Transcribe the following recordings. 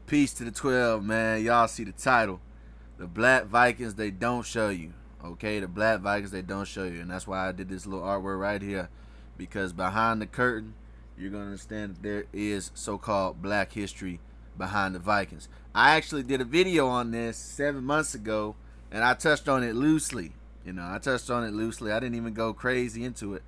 Peace to the 12, man. Y'all see the title. The Black Vikings they don't show you. Okay, the Black Vikings they don't show you. And that's why I did this little artwork right here. Because behind the curtain, you're going to understand that there is so-called black history behind the Vikings. I actually did a video on this 7 months ago, and I touched on it loosely. I touched on it loosely. I didn't even go crazy into it.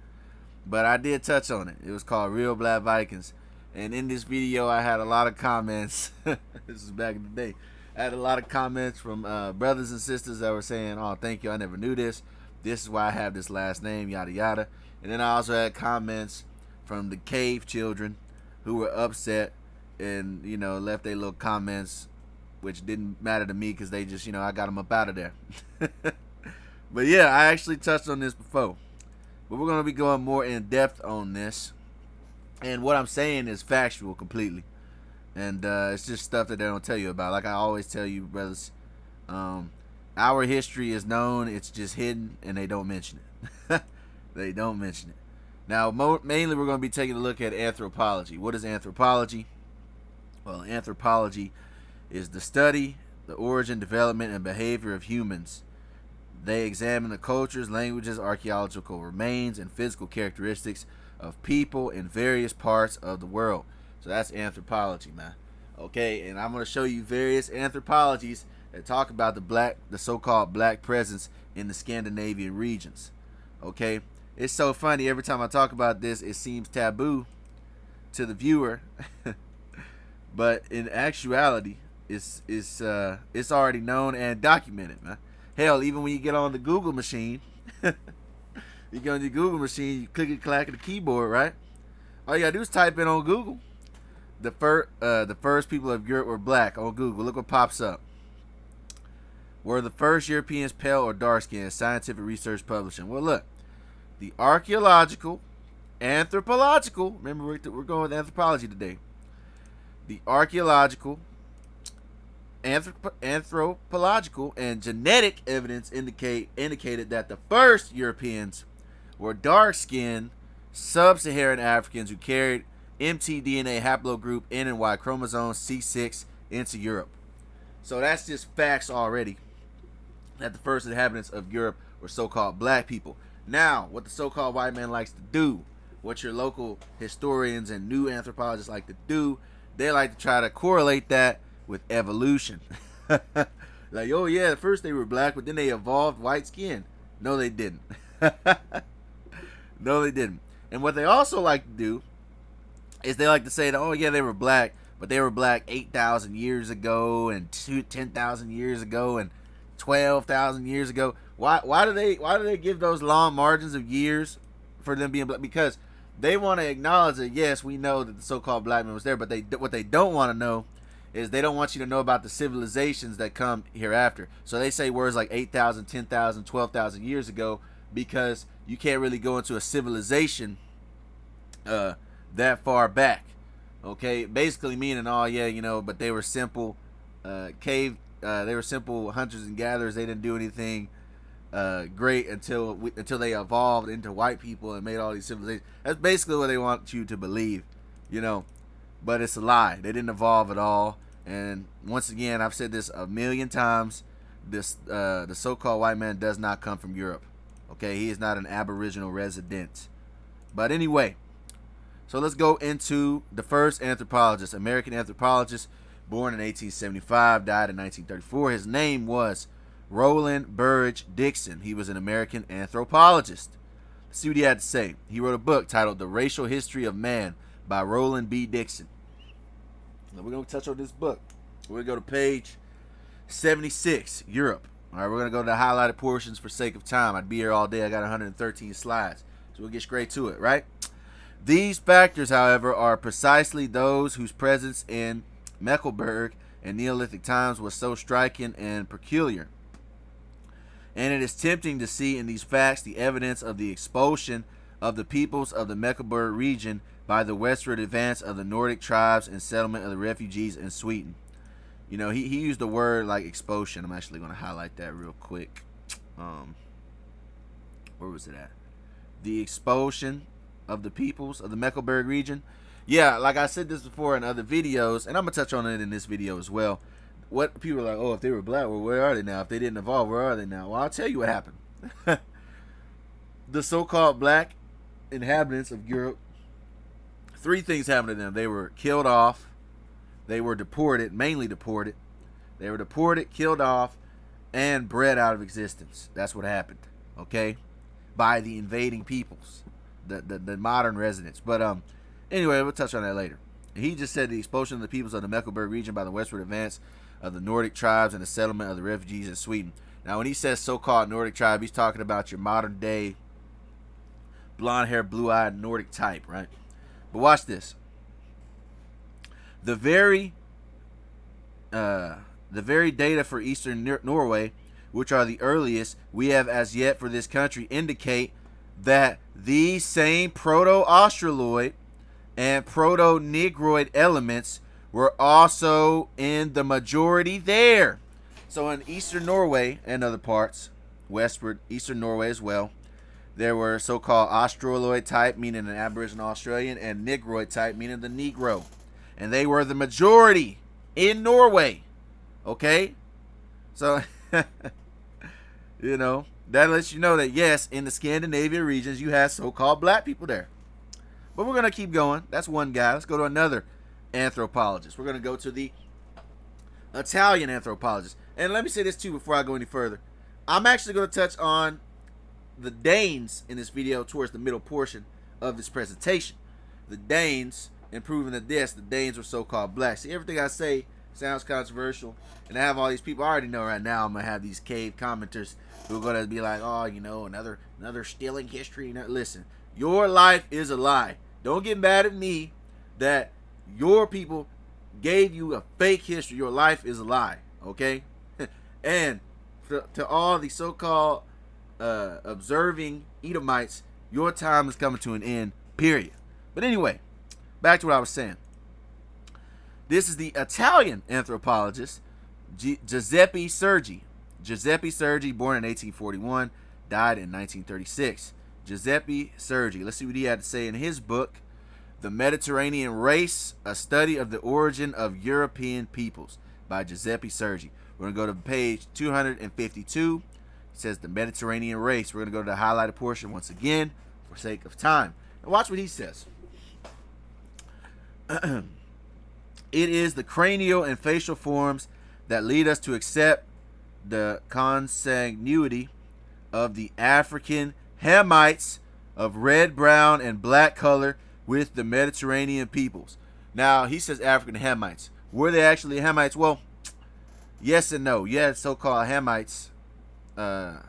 But I did touch on it. It was called Real Black Vikings. And in this video, I had a lot of comments. This is back in the day. I had a lot of comments from brothers and sisters that were saying, "Oh, thank you. I never knew this. This is why I have this last name, yada yada." And then I also had comments from the cave children who were upset and left their little comments, which didn't matter to me because they just I got them up out of there. But yeah, I actually touched on this before. But we're going to be going more in depth on this. And what I'm saying is factual completely. And it's just stuff that they don't tell you about. Like I always tell you, brothers, our history is known. It's just hidden, and they don't mention it. They don't mention it. Now, mainly we're going to be taking a look at anthropology. What is anthropology? Well, anthropology is the study, the origin, development, and behavior of humans. They examine the cultures, languages, archaeological remains, and physical characteristics of people in various parts of the world. So that's anthropology, man. Okay, and I'm going to show you various anthropologies that talk about the so-called black presence in the Scandinavian regions. Okay, it's so funny. Every time I talk about this, it seems taboo to the viewer, but in actuality, it's already known and documented, man. Hell, even when you get on the Google machine, you go on the Google machine, you click and clack at the keyboard, right? All you gotta do is type in on Google. The first people of Europe were black on Google. Look what pops up. Were the first Europeans pale or dark skinned? Scientific research publishing. Well, look, the archaeological, anthropological. Remember, we're going with anthropology today. The archaeological, anthropological, and genetic evidence indicated that the first Europeans were dark-skinned sub-Saharan Africans who carried mtDNA haplogroup N and Y chromosome C6 into Europe. So that's just facts already, that the first inhabitants of Europe were so-called black people. Now, what the so-called white man likes to do, what your local historians and new anthropologists like to do, they like to try to correlate that with evolution. Like, oh yeah, at first they were black, but then they evolved white skin. No, they didn't. No, they didn't. And what they also like to do is they like to say that, oh yeah, they were black, but they were black 8,000 years ago and 10,000 years ago and 12,000 years ago. Why do they give those long margins of years for them being black? Because they want to acknowledge that, yes, we know that the so-called black man was there, but what they don't want to know is they don't want you to know about the civilizations that come hereafter. So they say words like 8,000, 10,000, 12,000 years ago because you can't really go into a civilization that far back. Okay, basically meaning, oh yeah, but they were simple they were simple hunters and gatherers. They didn't do anything great until they evolved into white people and made all these civilizations. That's basically what they want you to believe, but it's a lie. They didn't evolve at all. And once again, I've said this a million times, the so-called white man does not come from Europe. Okay, he is not an aboriginal resident. But anyway, so let's go into the first anthropologist, American anthropologist, born in 1875, died in 1934. His name was Roland Burridge Dixon. He was an American anthropologist. Let's see what he had to say. He wrote a book titled The Racial History of Man by Roland B. Dixon. Now we're going to touch on this book. We're going to go to page 76, Europe. All right, we're going to go to the highlighted portions for sake of time. I'd be here all day. I got 113 slides. So we'll get straight to it, right? These factors, however, are precisely those whose presence in Mecklenburg in Neolithic times was so striking and peculiar. And it is tempting to see in these facts the evidence of the expulsion of the peoples of the Mecklenburg region by the westward advance of the Nordic tribes and settlement of the refugees in Sweden. He used the word like expulsion. I'm actually going to highlight that real quick. Where was it at? The expulsion of the peoples of the Mecklenburg region. Yeah, like I said this before in other videos, and I'm gonna touch on it in this video as well. What people are like, oh, if they were black, well, where are they now? If they didn't evolve, where are they now? Well, I'll tell you what happened. The so-called black inhabitants of Europe, three things happened to them. They were killed off, they were deported, mainly deported. They were deported, killed off, and bred out of existence. That's what happened, okay? By the invading peoples, the modern residents. But anyway, we'll touch on that later. He just said the expulsion of the peoples of the Mecklenburg region by the westward advance of the Nordic tribes and the settlement of the refugees in Sweden. Now, when he says so-called Nordic tribe, he's talking about your modern-day blonde-haired, blue-eyed Nordic type, right? But watch this. The very data for Eastern Norway, which are the earliest we have as yet for this country, indicate that these same Proto-Australoid and Proto-Negroid elements were also in the majority there. So in Eastern Norway and other parts, westward, Eastern Norway as well, there were so-called Australoid type, meaning an Aboriginal Australian, and Negroid type, meaning the Negro. And they were the majority in Norway. Okay? So, you know, that lets you know that, yes, in the Scandinavian regions, you have so-called black people there. But we're going to keep going. That's one guy. Let's go to another anthropologist. We're going to go to the Italian anthropologist. And let me say this, too, before I go any further. I'm actually going to touch on the Danes in this video towards the middle portion of this presentation. The Danes, and proving that the Danes were so-called black. See, everything I say sounds controversial, and I have all these people. I already know right now I'm going to have these cave commenters who are going to be like, oh, you know, another stealing history. Listen, your life is a lie. Don't get mad at me that your people gave you a fake history. Your life is a lie, okay? And to all the so-called observing Edomites, your time is coming to an end, period. But anyway, back to what I was saying. This is the Italian anthropologist, Giuseppe Sergi. Giuseppe Sergi, born in 1841, died in 1936. Giuseppe Sergi. Let's see what he had to say in his book, The Mediterranean Race, A Study of the Origin of European Peoples, by Giuseppe Sergi. We're going to go to page 252. It says The Mediterranean Race. We're going to go to the highlighted portion once again for sake of time. And watch what he says. It is the cranial and facial forms that lead us to accept the consanguinity of the African Hamites of red, brown, and black color with the Mediterranean peoples. Now, he says African Hamites. Were they actually Hamites? Well, yes and no. You had so-called Hamites,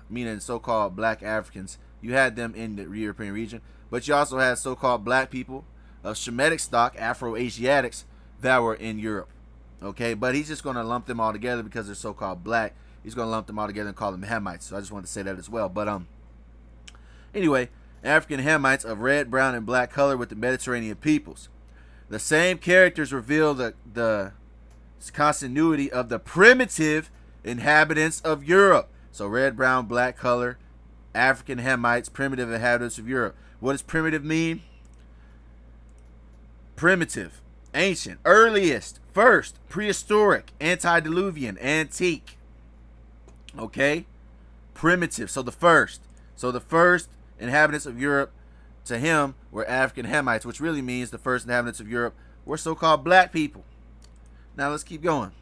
meaning so-called black Africans. You had them in the European region. But you also had so-called black people of Shemitic stock, Afro-Asiatics, that were in Europe. Okay, but he's just going to lump them all together because they're so-called black. He's going to lump them all together and call them Hamites. So I just wanted to say that as well. But anyway, African Hamites of red, brown, and black color with the Mediterranean peoples. The same characters reveal the continuity of the primitive inhabitants of Europe. So red, brown, black color, African Hamites, primitive inhabitants of Europe. What does primitive mean? Primitive, ancient, earliest, first, prehistoric, antediluvian, antique. Okay? Primitive, so the first. So the first inhabitants of Europe, to him, were African Hamites, which really means the first inhabitants of Europe were so-called black people. Now let's keep going.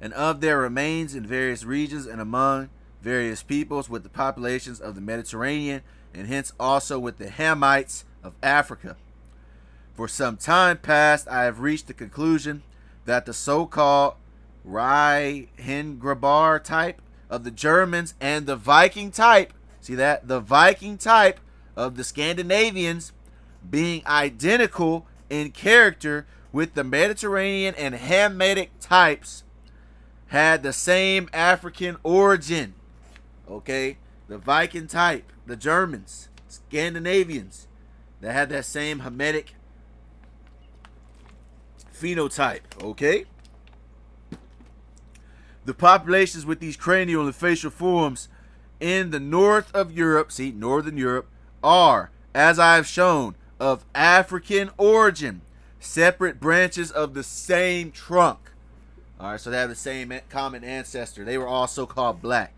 And of their remains in various regions and among various peoples with the populations of the Mediterranean, and hence also with the Hamites of Africa. For some time past, I have reached the conclusion that the so-called Rheingraber type of the Germans and the Viking type, see that? The Viking type of the Scandinavians, being identical in character with the Mediterranean and Hamitic types, had the same African origin. Okay? The Viking type, the Germans, Scandinavians, that had that same Hamitic phenotype. Okay? The populations with these cranial and facial forms in the north of Europe, see, northern Europe, are, as I have shown, of African origin, separate branches of the same trunk. All right, so they have the same common ancestor. They were also called black.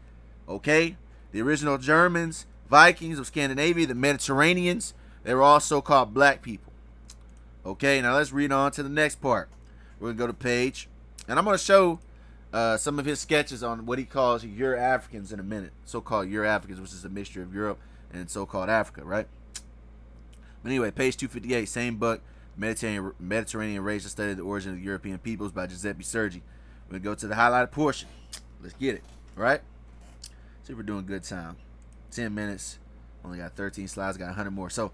Okay, the original Germans, Vikings of Scandinavia, the Mediterraneans, they were also called black people. Okay, now let's read on to the next part. We're gonna go to page, and I'm gonna show some of his sketches on what he calls Euro-Africans in a minute. So-called Euro-Africans, which is a mixture of Europe and so-called Africa, right? But anyway, page 258, same book, Mediterranean Race, a study of the origin of the European peoples by Giuseppe Sergi. We're going to go to the highlighted portion. Let's get it, all right? See if we're doing good time. 10 minutes, only got 13 slides, got 100 more. So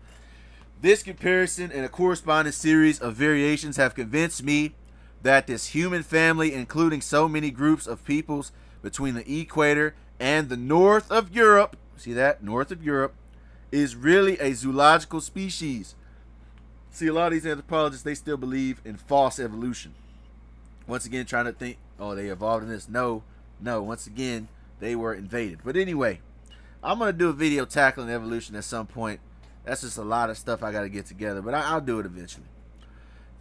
this comparison and a corresponding series of variations have convinced me that this human family, including so many groups of peoples between the equator and the north of Europe, see that, north of Europe, is really a zoological species. See, a lot of these anthropologists, they still believe in false evolution. Once again, trying to think, oh, they evolved in this. No, once again, they were invaded. But anyway, I'm going to do a video tackling evolution at some point. That's just a lot of stuff I got to get together, but I'll do it eventually.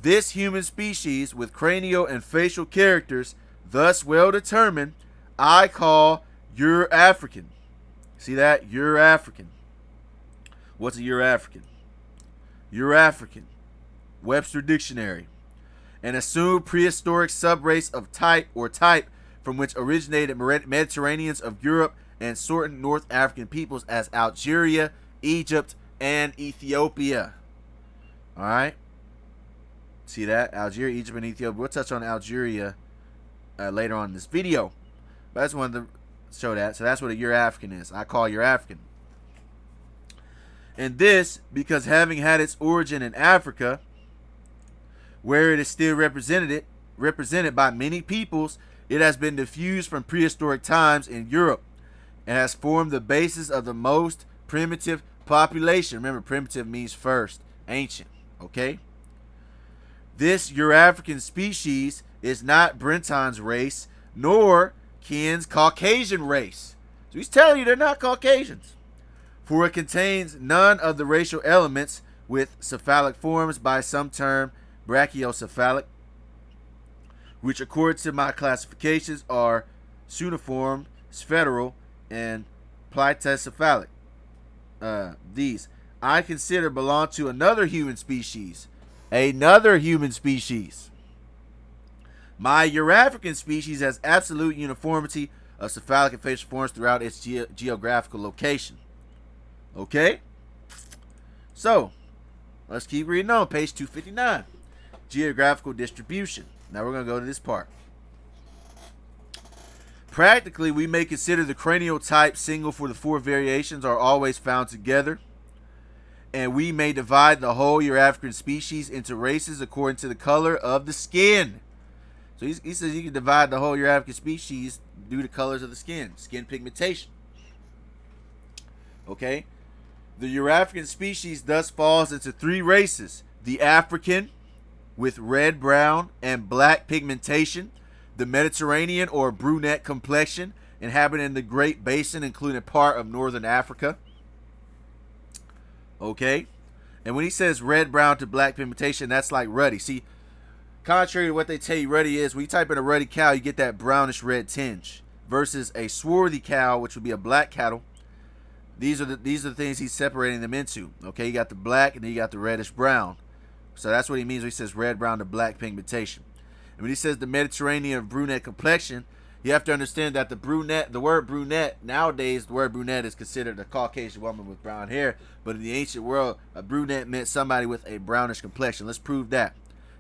This human species with cranial and facial characters, thus well determined, I call Euro-African. See that? Euro-African. What's a Euro-African? Euro-African, Webster Dictionary, an assumed prehistoric subrace of type from which originated Mediterraneans of Europe and certain North African peoples as Algeria, Egypt, and Ethiopia. All right. See that? Algeria, Egypt, and Ethiopia. We'll touch on Algeria later on in this video. But I just wanted to show that. So that's what a Euro-African is. I call Euro-African. And this, because having had its origin in Africa, where it is still represented by many peoples, it has been diffused from prehistoric times in Europe and has formed the basis of the most primitive population. Remember, primitive means first, ancient, okay? This Euro-African species is not Breton's race, nor Ken's Caucasian race. So he's telling you they're not Caucasians. For it contains none of the racial elements with cephalic forms by some term brachiocephalic, which according to my classifications are suniform, spheral, and platycephalic. These I consider belong to another human species. My Euro-African species has absolute uniformity of cephalic and facial forms throughout its geographical location. Okay? So, let's keep reading on. Page 259. Geographical distribution. Now we're going to go to this part. Practically, we may consider the cranial type single for the four variations are always found together. And we may divide the whole Euro-African species into races according to the color of the skin. So he says you can divide the whole Euro-African species due to the colors of the skin pigmentation. Okay? The Euro-African species thus falls into three races. The African, with red, brown, and black pigmentation. The Mediterranean, or brunette complexion, inhabiting the Great Basin, including part of northern Africa. Okay? And when he says red, brown to black pigmentation, that's like ruddy. See, contrary to what they tell you ruddy is, when you type in a ruddy cow, you get that brownish red tinge. Versus a swarthy cow, which would be a black cattle. These are the things he's separating them into. Okay, you got the black and then you got the reddish brown. So that's what he means when he says red, brown to black pigmentation. And when he says the Mediterranean brunette complexion, you have to understand that the word brunette, nowadays the word brunette is considered a Caucasian woman with brown hair. But in the ancient world, a brunette meant somebody with a brownish complexion. Let's prove that.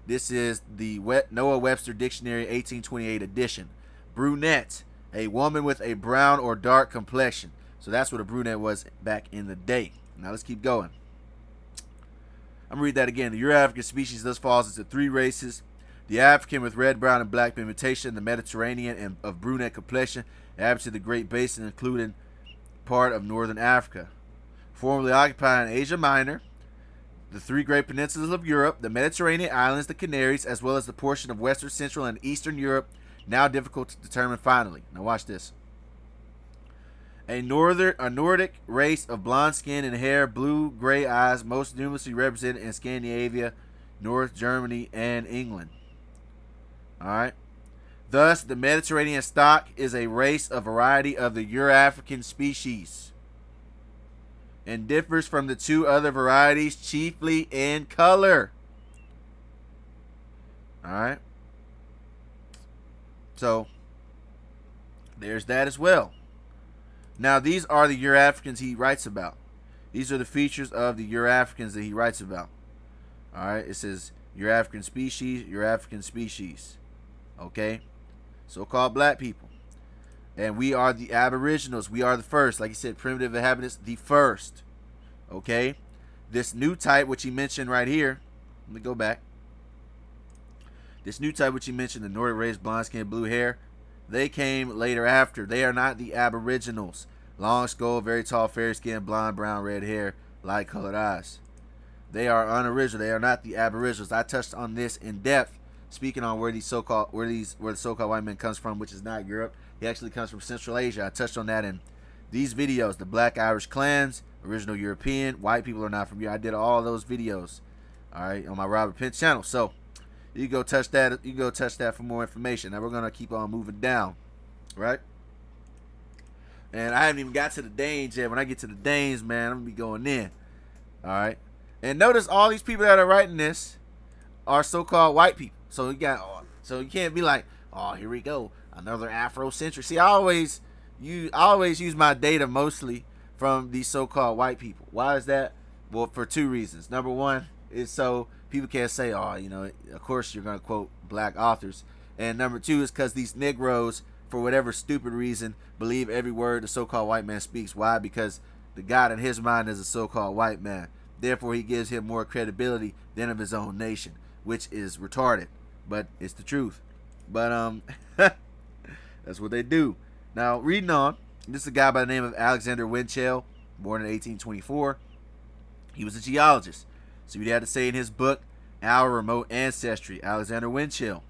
This is the Noah Webster Dictionary 1828 edition. Brunette, a woman with a brown or dark complexion. So that's what a brunette was back in the day. Now let's keep going. I'm going to read that again. The Euro-African species thus falls into three races. The African with red, brown, and black pigmentation. The Mediterranean and of brunette complexion. Average to the Great Basin, including part of northern Africa. Formerly occupying Asia Minor. The three great peninsulas of Europe. The Mediterranean islands, the Canaries, as well as the portion of Western, Central, and Eastern Europe. Now difficult to determine finally. Now watch this. A Nordic race of blonde skin and hair, blue-gray eyes, most numerously represented in Scandinavia, North Germany, and England. All right. Thus, the Mediterranean stock is a race of variety of the Euro-African species and differs from the two other varieties chiefly in color. All right. So, there's that as well. Now, these are the Euro-Africans he writes about. These are the features of the Euro-Africans that he writes about. All right. It says Euro-African species, Euro-African species. Okay. So-called black people. And we are the aboriginals. We are the first. Like he said, primitive inhabitants, the first. Okay. This new type, which he mentioned right here. Let me go back. This new type, which he mentioned, the Nordic race, blonde skin, blue hair, they came later after. They are not the aboriginals. Long skull, very tall, fair skin, blonde, brown, red hair, light colored eyes. They are unoriginal. They are not the aboriginals. I touched on this in depth, speaking on where the so-called white man comes from, which is not Europe. He actually comes from Central Asia. I touched on that in these videos. The Black Irish clans, original European, white people are not from Europe. I did all those videos, all right, on my Robert Pence channel. So you go touch that. You go touch that for more information. Now we're gonna keep on moving down, right? And I haven't even got to the Danes yet. When I get to the Danes, man, I'm gonna be going in. All right. And notice all these people that are writing this are so-called white people. So you can't be like, oh, here we go, another Afrocentric. See, I always use my data mostly from these so-called white people. Why is that? Well, for two reasons. Number one is so people can't say, oh, of course you're gonna quote black authors. And number two is because these Negroes, for whatever stupid reason, believe every word the so-called white man speaks. Why? Because the God in his mind is a so-called white man. Therefore, he gives him more credibility than of his own nation, which is retarded, but it's the truth. But that's what they do. Now, reading on, this is a guy by the name of Alexander Winchell, born in 1824. He was a geologist. So he had to say in his book, Our Remote Ancestry, Alexander Winchell.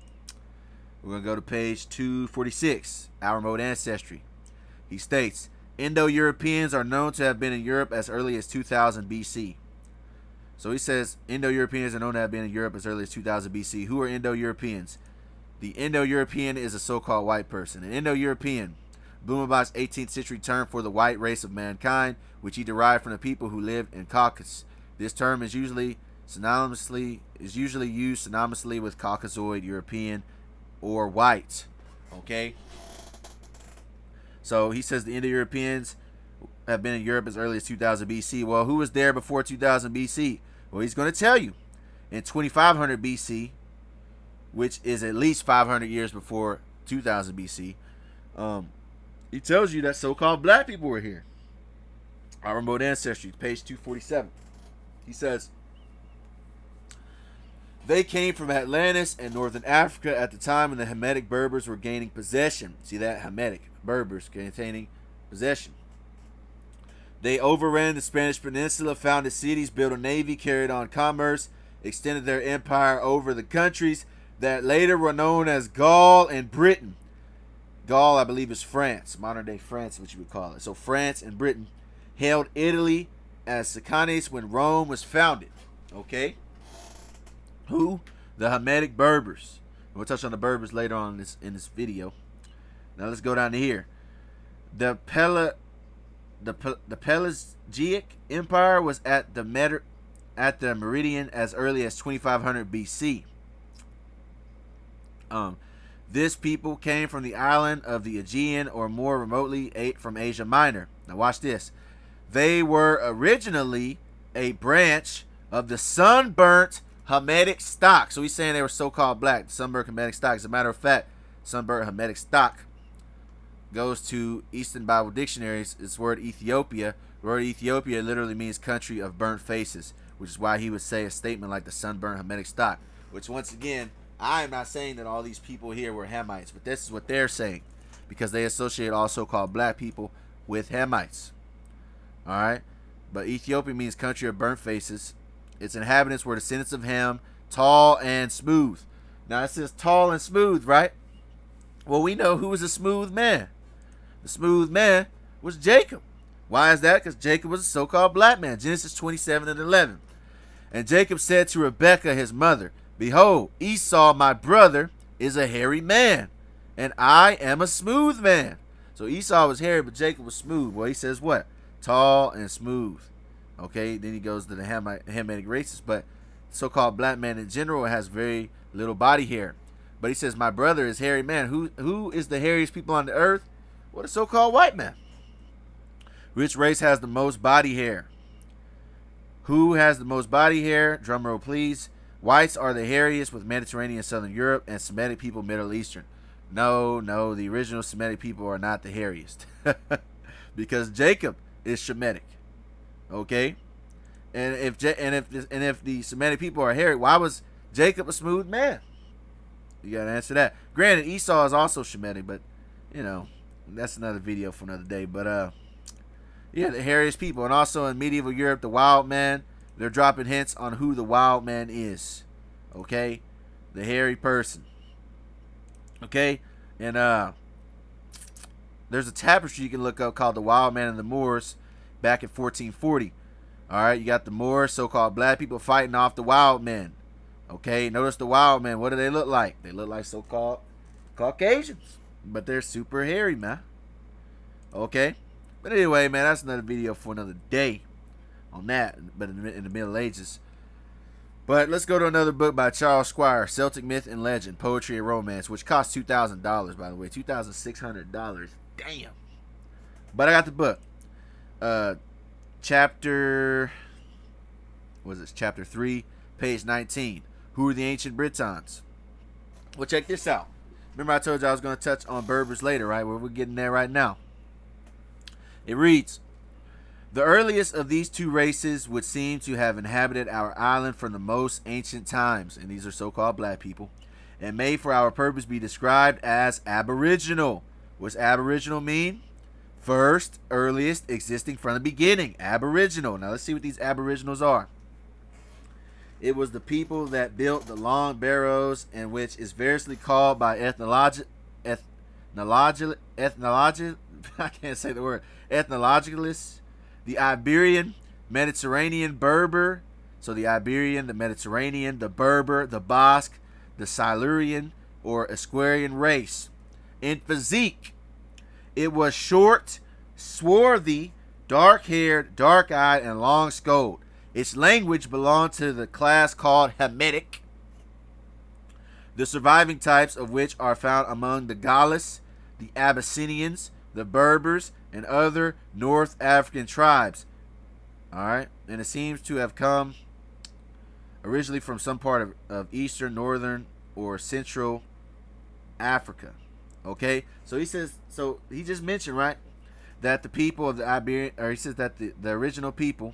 We're going to go to page 246, Our Remote Ancestry. He states, Indo-Europeans are known to have been in Europe as early as 2000 BC. So he says Indo-Europeans are known to have been in Europe as early as 2000 BC. Who are Indo-Europeans? The Indo-European is a so-called white person. An Indo-European, Blumenbach's 18th century term for the white race of mankind, which he derived from the people who lived in Caucasus. This term is usually used synonymously with Caucasoid European or white. Okay? So he says the Indo-Europeans have been in Europe as early as 2000 BC. Well, who was there before 2000 BC? Well, he's going to tell you. In 2500 BC, which is at least 500 years before 2000 BC, he tells you that so-called black people were here. Our Remote Ancestry, page 247. He says, they came from Atlantis and northern Africa at the time when the Hamitic Berbers were gaining possession. See that? Hamitic Berbers gaining possession. They overran the Spanish peninsula, founded cities, built a navy, carried on commerce, extended their empire over the countries that later were known as Gaul and Britain. Gaul, I believe, is France, modern-day France, what you would call it. So France and Britain held Italy as Secanes when Rome was founded. Okay? Who? The Hamitic Berbers. We'll touch on the Berbers later on in this video. Now let's go down to here. The Pelagic Empire was at the meridian as early as 2500 BC. This people came from the island of the Aegean or more remotely from Asia Minor. Now watch this. They were originally a branch of the sunburnt Hamitic stock. So he's saying they were so-called black. The sunburnt Hamitic stock. As a matter of fact, sunburnt Hamitic stock goes to Eastern Bible dictionaries. It's word Ethiopia. The word Ethiopia literally means country of burnt faces, which is why he would say a statement like the sunburnt Hamitic stock, which once again, I am not saying that all these people here were Hamites, but this is what they're saying because they associate all so-called black people with Hamites. All right? But Ethiopia means country of burnt faces. Its inhabitants were descendants of Ham, tall and smooth. Now it says tall and smooth, right? Well, we know who was a smooth man. The smooth man was Jacob. Why is that? Because Jacob was a so-called black man. Genesis 27:11. And Jacob said to Rebekah, his mother, behold, Esau, my brother, is a hairy man, and I am a smooth man. So Esau was hairy, but Jacob was smooth. Well, he says what? Tall and smooth. Okay, then he goes to the Hamitic races, but so-called black man in general has very little body hair. But he says, my brother is hairy man. Who is the hairiest people on the earth? Well, the so-called white man. Which race has the most body hair? Who has the most body hair? Drum roll, please. Whites are the hairiest, with Mediterranean, Southern Europe, and Semitic people, Middle Eastern. No, the original Semitic people are not the hairiest. Because Jacob is Shemitic. Okay? And if the Semitic people are hairy, why was Jacob a smooth man? You gotta answer that. Granted, Esau is also Shemitic, but you know, that's another video for another day. But yeah, the hairiest people. And also in medieval Europe, the wild man, they're dropping hints on who the wild man is. Okay? The hairy person. Okay? And there's a tapestry you can look up called The Wild Man and the Moors back in 1440. Alright, you got the Moors, so-called black people, fighting off the wild men. Okay, notice the wild men. What do they look like? They look like so-called Caucasians. But they're super hairy, man. Okay? But anyway, man, that's another video for another day on that, but in the Middle Ages. But let's go to another book by Charles Squire, Celtic Myth and Legend, Poetry and Romance, which costs $2,000, by the way. $2,600. Damn. But I got the book. Chapter 3, page 19. Who are the ancient Britons? Well, check this out. Remember I told you I was going to touch on Berbers later, right? Well, we're getting there right now. It reads, the earliest of these two races would seem to have inhabited our island from the most ancient times, and these are so-called black people, and may for our purpose be described as aboriginal. What's aboriginal mean? First, earliest, existing from the beginning. Aboriginal. Now let's see what these aboriginals are. It was the people that built the long barrows, and which is variously called by ethnological I can't say the word. Ethnologicalists, the Iberian, Mediterranean Berber. So the Iberian, the Mediterranean, the Berber, the Basque, the Silurian or Asquarian race. In physique, it was short, swarthy, dark-haired, dark-eyed, and long-skulled. Its language belonged to the class called Hamitic, the surviving types of which are found among the Gauls, the Abyssinians, the Berbers, and other North African tribes. Alright, and it seems to have come originally from some part of Eastern, Northern, or Central Africa. Okay, so he says, so he just mentioned, right, that the people of the Iberian, or he says that the original people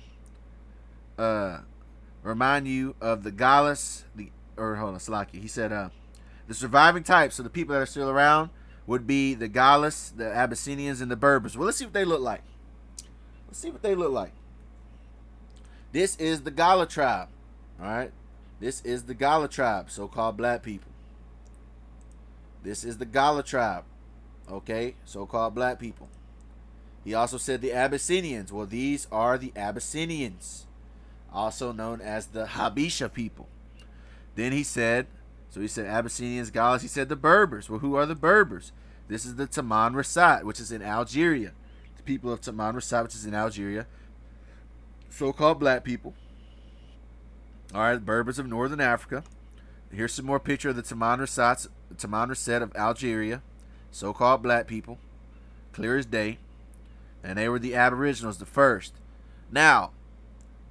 remind you of the Gauls, Salaki. He said the surviving types, so the people that are still around, would be the Gauls, the Abyssinians, and the Berbers. Well, let's see what they look like. This is the Gala tribe. Alright? This is the Gala tribe, so-called black people. This is the Gala tribe. Okay? So-called black people. He also said the Abyssinians. Well, these are the Abyssinians, also known as the Habesha people. Then he said, so he said Abyssinians, Gauls. He said the Berbers. Well, who are the Berbers? This is the Taman Rasat, which is in Algeria. The people of Taman Rasat, which is in Algeria. So-called black people. Alright, Berbers of Northern Africa. Here's some more picture of the Taman Rasat of Algeria. So-called black people. Clear as day. And they were the Aboriginals, the first. Now,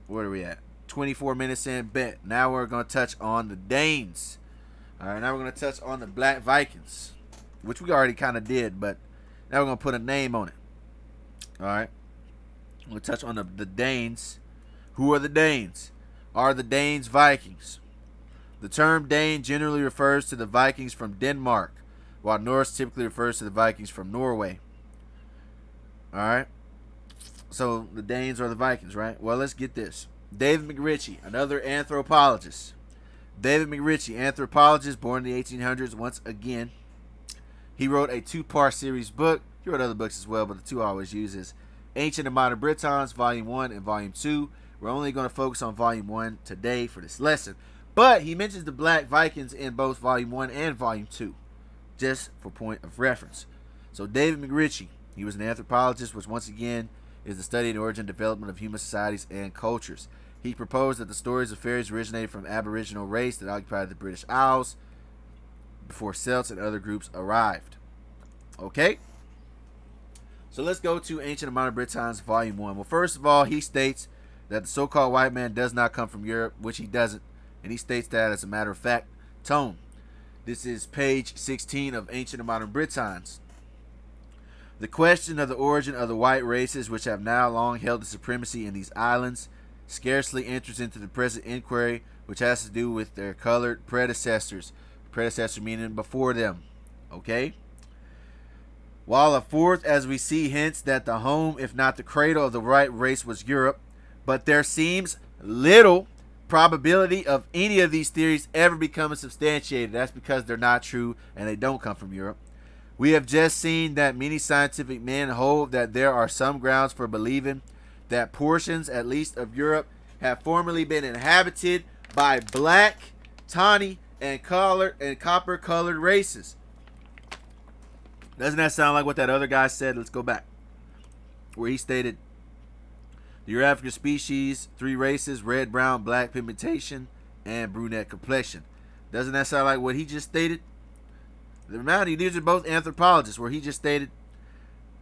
where are we at? 24 minutes in, bet. Now we're going to touch on the Danes. Alright, now we're going to touch on the Black Vikings, which we already kind of did, but now we're going to put a name on it. Alright, we'll touch on the Danes. Who are the Danes? Are the Danes Vikings? The term Dane generally refers to the Vikings from Denmark, while Norse typically refers to the Vikings from Norway. Alright, so the Danes are the Vikings, right? Well, let's get this. David McRitchie, another anthropologist. David McRitchie, anthropologist, born in the 1800s, once again. He wrote a two-part series book. He wrote other books as well, but the two I always use is Ancient and Modern Britons, Volume 1 and Volume 2. We're only going to focus on Volume 1 today for this lesson. But he mentions the Black Vikings in both Volume 1 and Volume 2, just for point of reference. So David McRitchie, he was an anthropologist, which once again is the study and origin and development of human societies and cultures. He proposed that the stories of fairies originated from Aboriginal race that occupied the British Isles before Celts and other groups arrived. Okay? So let's go to Ancient and Modern Britons, Volume 1. Well, first of all, he states that the so-called white man does not come from Europe, which he doesn't. And he states that as a matter of fact. Tone. This is page 16 of Ancient and Modern Britons. The question of the origin of the white races, which have now long held the supremacy in these islands, scarcely enters into the present inquiry, which has to do with their colored predecessors. Predecessor meaning before them. Okay? While a fourth, as we see, hints that the home, if not the cradle of the white race, was Europe, but there seems little probability of any of these theories ever becoming substantiated. That's because they're not true and they don't come from Europe. We have just seen that many scientific men hold that there are some grounds for believing that portions, at least of Europe, have formerly been inhabited by black, tawny, and copper-colored races. Doesn't that sound like what that other guy said? Let's go back. Where he stated, the Eurasian species, 3 races, red, brown, black pigmentation, and brunette complexion. Doesn't that sound like what he just stated? Remember, these are both anthropologists, where he just stated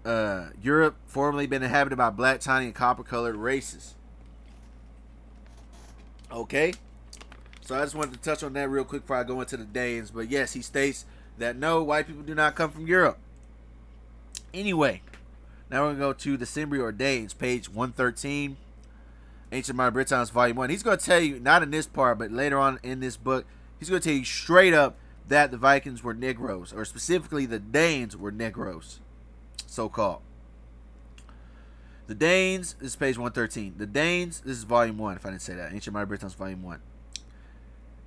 Europe formerly been inhabited by black, tawny, and copper-colored races. Okay? So I just wanted to touch on that real quick before I go into the Danes. But yes, he states that no, white people do not come from Europe. Anyway, now we're going to go to the Cimbri or Danes, page 113, Ancient Modern Britons, Volume 1. He's going to tell you, not in this part, but later on in this book, he's going to tell you straight up that the Vikings were Negroes, or specifically the Danes were Negroes, so-called. The Danes, this is page 113. The Danes, this is Volume 1, if I didn't say that, Ancient Modern Britons, Volume 1.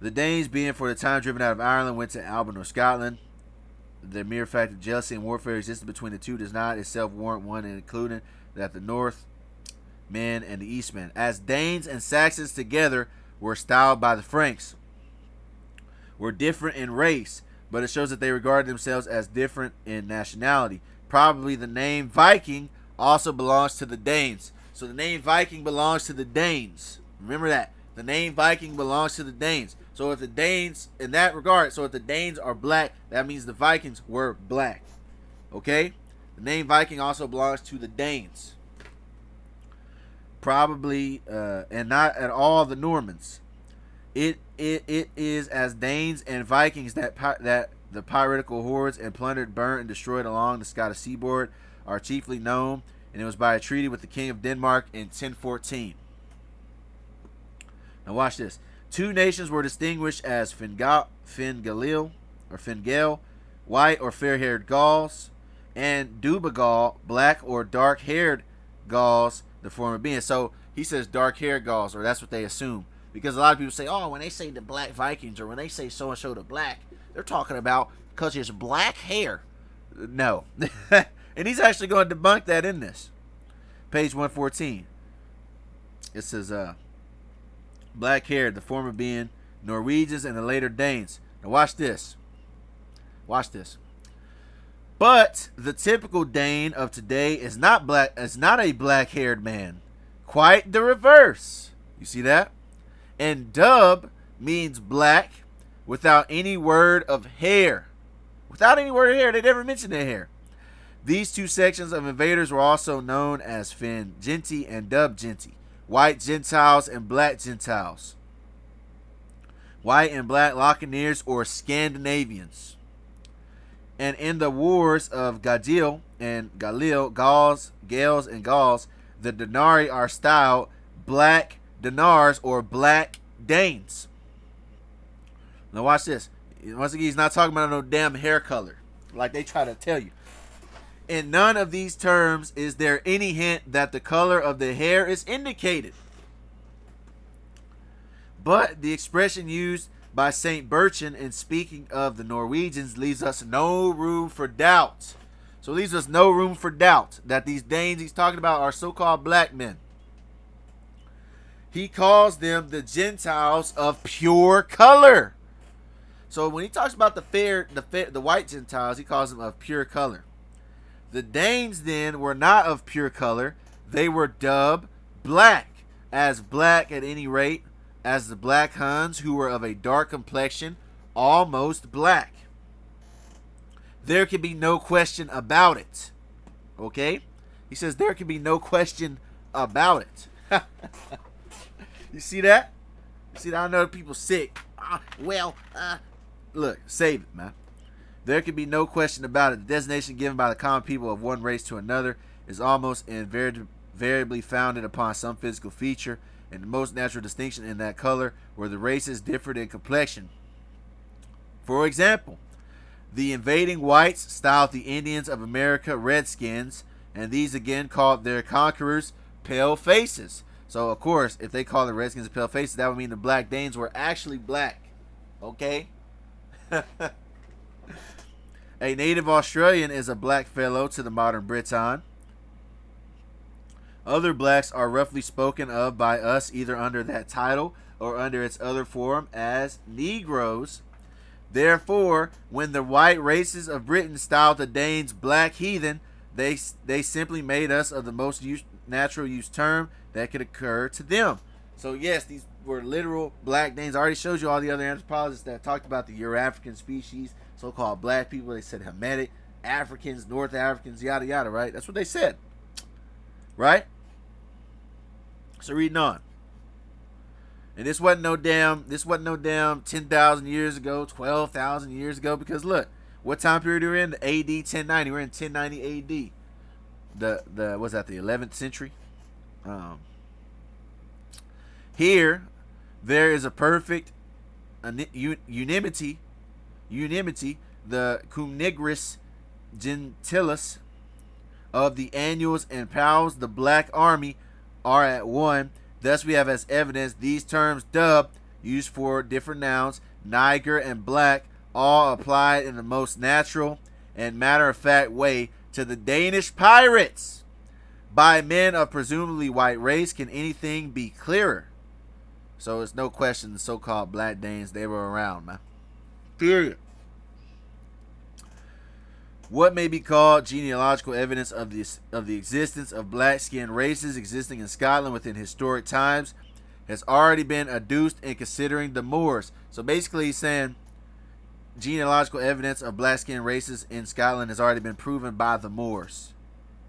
The Danes, being for the time driven out of Ireland, went to Alban or Scotland. The mere fact that jealousy and warfare existed between the two does not itself warrant one in including that the North men and the Eastmen, as Danes and Saxons together were styled by the Franks, were different in race, but it shows that they regarded themselves as different in nationality. Probably the name Viking also belongs to the Danes. So the name Viking belongs to the Danes. Remember that. The name Viking belongs to the Danes. So if the Danes, in that regard, so if the Danes are black, that means the Vikings were black. Okay? The name Viking also belongs to the Danes. Probably, and not at all the Normans. It is as Danes and Vikings that the piratical hordes and plundered, burnt, and destroyed along the Scottish seaboard are chiefly known, and it was by a treaty with the King of Denmark in 1014. Now watch this. 2 nations were distinguished as Fingalil, or Fingal, white or fair-haired Gauls, and Dubagal, black or dark-haired Gauls, the former being. So he says dark-haired Gauls, or that's what they assume. Because a lot of people say, oh, when they say the black Vikings, or when they say so-and-so the black, they're talking about because there's black hair. No. And he's actually going to debunk that in this. Page 114. It says, black-haired, the former being Norwegians and the later Danes. Now watch this. Watch this. But the typical Dane of today is not black. Is not a black-haired man. Quite the reverse. You see that? And dub means black without any word of hair. Without any word of hair. They never mentioned their hair. These 2 sections of invaders were also known as Fin Genti and Dub Genti. White Gentiles and black Gentiles. White and black Lochiners or Scandinavians. And in the wars of Gadil and Galil, Gauls, Gales, and Gauls, the Denari are styled black Dinars or black Danes. Now watch this. Once again, he's not talking about no damn hair color like they try to tell you. In none of these terms is there any hint that the color of the hair is indicated. But the expression used by St. Bertrand in speaking of the Norwegians leaves us no room for doubt. So it leaves us no room for doubt that these Danes he's talking about are so-called black men. He calls them the Gentiles of pure color. So when he talks about the white Gentiles, he calls them of pure color. The Danes then were not of pure color. They were dubbed black, as black at any rate as the black Huns, who were of a dark complexion, almost black. There can be no question about it. Okay? He says there can be no question about it. You see that? You see that? I know people sick. Look, save it, man. There can be no question about it. The designation given by the common people of one race to another is almost invariably founded upon some physical feature, and the most natural distinction in that color where the races differed in complexion. For example, the invading whites styled the Indians of America redskins, and these again called their conquerors pale faces. So, of course, if they call the redskins pale faces, that would mean the black Danes were actually black. Okay? A native Australian is a black fellow to the modern Briton. Other blacks are roughly spoken of by us either under that title or under its other form as Negroes. Therefore, when the white races of Britain styled the Danes black heathen, they simply made us of the most natural use term that could occur to them. So yes, these were literal black Danes. I already showed you all the other anthropologists that talked about the Euro-African species, so-called black people. They said Hamitic, Africans, North Africans, yada yada, right? That's what they said. Right? So reading on. And this wasn't no damn 10,000 years ago, 12,000 years ago, because look, what time period we're in? The AD 1090. We're in 1090 AD. What's that, the 11th century? Here, there is a perfect unanimity, the cum nigris gentilis of the annuals and pals, the black army, are at one. Thus we have as evidence these terms dub, used for different nouns, niger and black, all applied in the most natural and matter-of-fact way to the Danish pirates by men of presumably white race. Can anything be clearer? So it's no question the so-called black Danes, they were around, man. Period. What may be called genealogical evidence of the existence of black-skinned races existing in Scotland within historic times has already been adduced in considering the Moors. So basically he's saying genealogical evidence of black-skinned races in Scotland has already been proven by the Moors.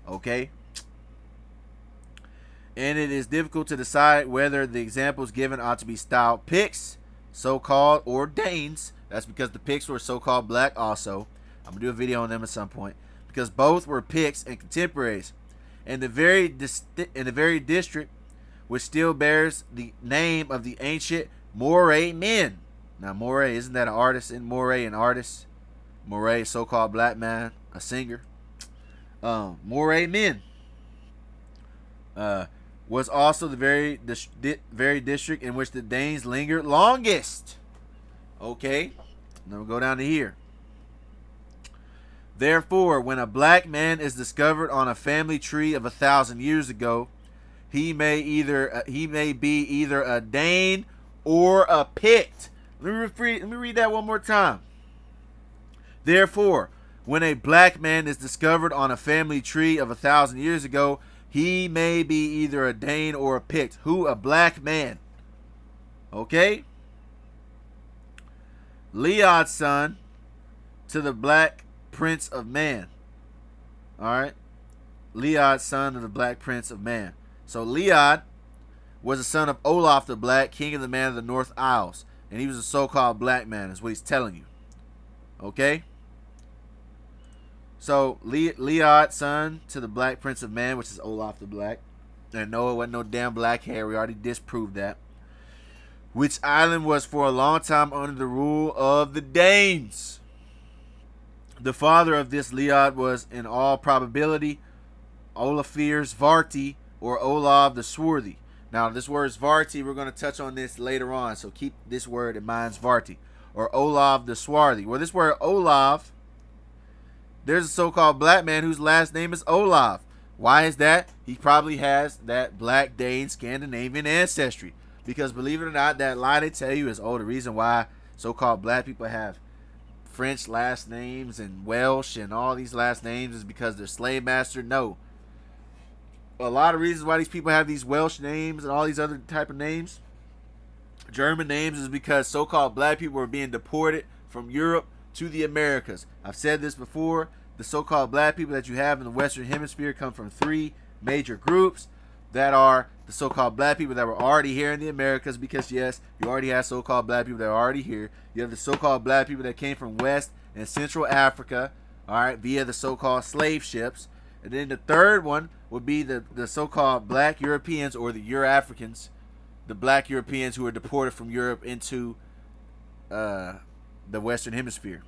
Okay? And it is difficult to decide whether the examples given ought to be styled Picts, so-called, or Danes. That's because the Picts were so-called black also. I'm going to do a video on them at some point. Because both were Picts and contemporaries. And the very district which still bears the name of the ancient Moray men. Now, Moray, isn't that an artist? Isn't Moray an artist? Moray, so-called black man, a singer. Moray men. Was also the very district in which the Danes lingered longest. Okay, now we'll go down to here. Therefore, when a black man is discovered on a family tree of 1,000 years ago, he may be either a Dane or a Pict. Let me read that one more time. Therefore, when a black man is discovered on a family tree of 1,000 years ago, he may be either a Dane or a Pict. Who? A black man. Okay? Leod's son to the Black Prince of Man. Alright? Leod's son of the Black Prince of Man. So Leod was the son of Olaf the Black, king of the man of the North Isles. And he was a so-called black man, is what he's telling you. Okay? So, Leod, son to the Black Prince of Man, which is Olaf the Black. And no, it wasn't no damn black hair. We already disproved that. Which island was for a long time under the rule of the Danes. The father of this Leod was, in all probability, Olafir Svarti or Olav the Swarthy. Now, this word Svarti, we're going to touch on this later on, so keep this word in mind, Svarti, or Olav the Swarthy. Well, this word Olav, there's a so-called black man whose last name is Olav. Why is that? He probably has that black Dane Scandinavian ancestry. Because believe it or not, that lie they tell you is, the reason why so-called black people have French last names and Welsh and all these last names is because they're slave master. No. A lot of reasons why these people have these Welsh names and all these other type of names, German names, is because so-called black people were being deported from Europe to the Americas. I've said this before. The so-called black people that you have in the Western Hemisphere come from three major groups that are the so-called black people that were already here in the Americas, because yes, you already have so-called black people that are already here. You have the so-called black people that came from West and Central Africa, all right, via the so-called slave ships. And then the third one would be the so-called black Europeans, or the Euro-Africans, the black Europeans who were deported from Europe into the Western Hemisphere.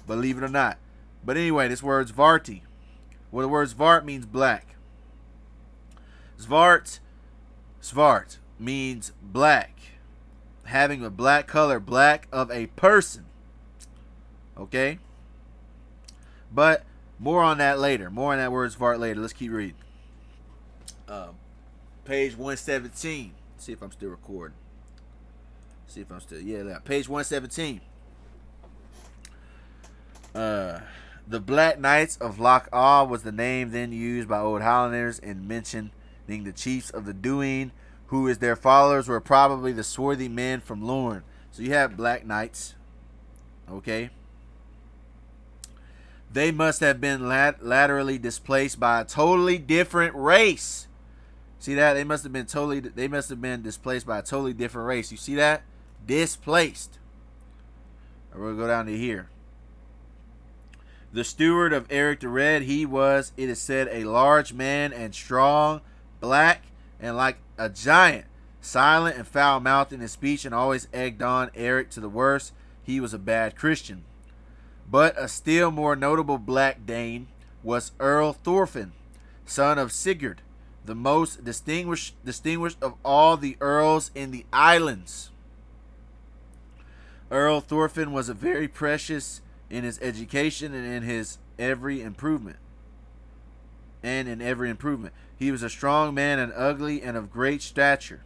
Believe it or not. But anyway, this word Svarti. Well, the word Svart means black. Svart means black. Having a black color, black of a person. Okay? But more on that later. More on that word Svart later. Let's keep reading. Page 117. See if I'm still recording. See if I'm still. Yeah, page 117. The Black Knights of Loch Awe was the name then used by Old Highlanders in mentioning the chiefs of the Duine, who as their followers were probably the swarthy men from Lorne. So you have Black Knights. Okay. They must have been laterally displaced by a totally different race. See that? They must have been displaced by a totally different race. You see that? Displaced. We're going to go down to here. The steward of Eric the Red, he was, it is said, a large man and strong, black, and like a giant, silent and foul-mouthed in his speech, and always egged on Eric to the worst. He was a bad Christian. But a still more notable black Dane was Earl Thorfinn, son of Sigurd, the most distinguished of all the earls in the islands. Earl Thorfinn was a very precious in his education and in his every improvement. He was a strong man and ugly and of great stature.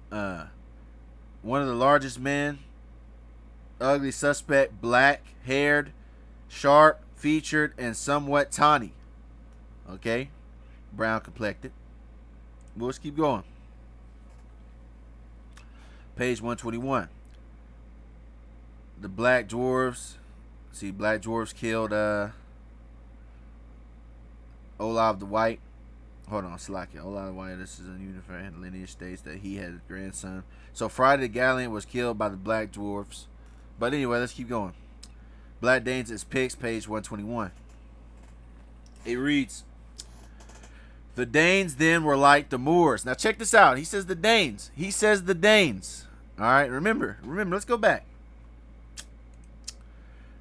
One of the largest men, ugly, suspect, black-haired, sharp-featured, and somewhat tawny. Okay? Brown complected. Well, let's keep going. Page 121. The black dwarves. See, black dwarves killed Olav the White. Hold on, Slakia. Olav the White, this is a unified lineage, states that he had a grandson. So Friday the Gallant was killed by the black dwarves. But anyway, let's keep going. Black Danes as Picts, page 121. It reads, the Danes then were like the Moors. Now check this out. He says the Danes. He says the Danes. All right, remember, let's go back.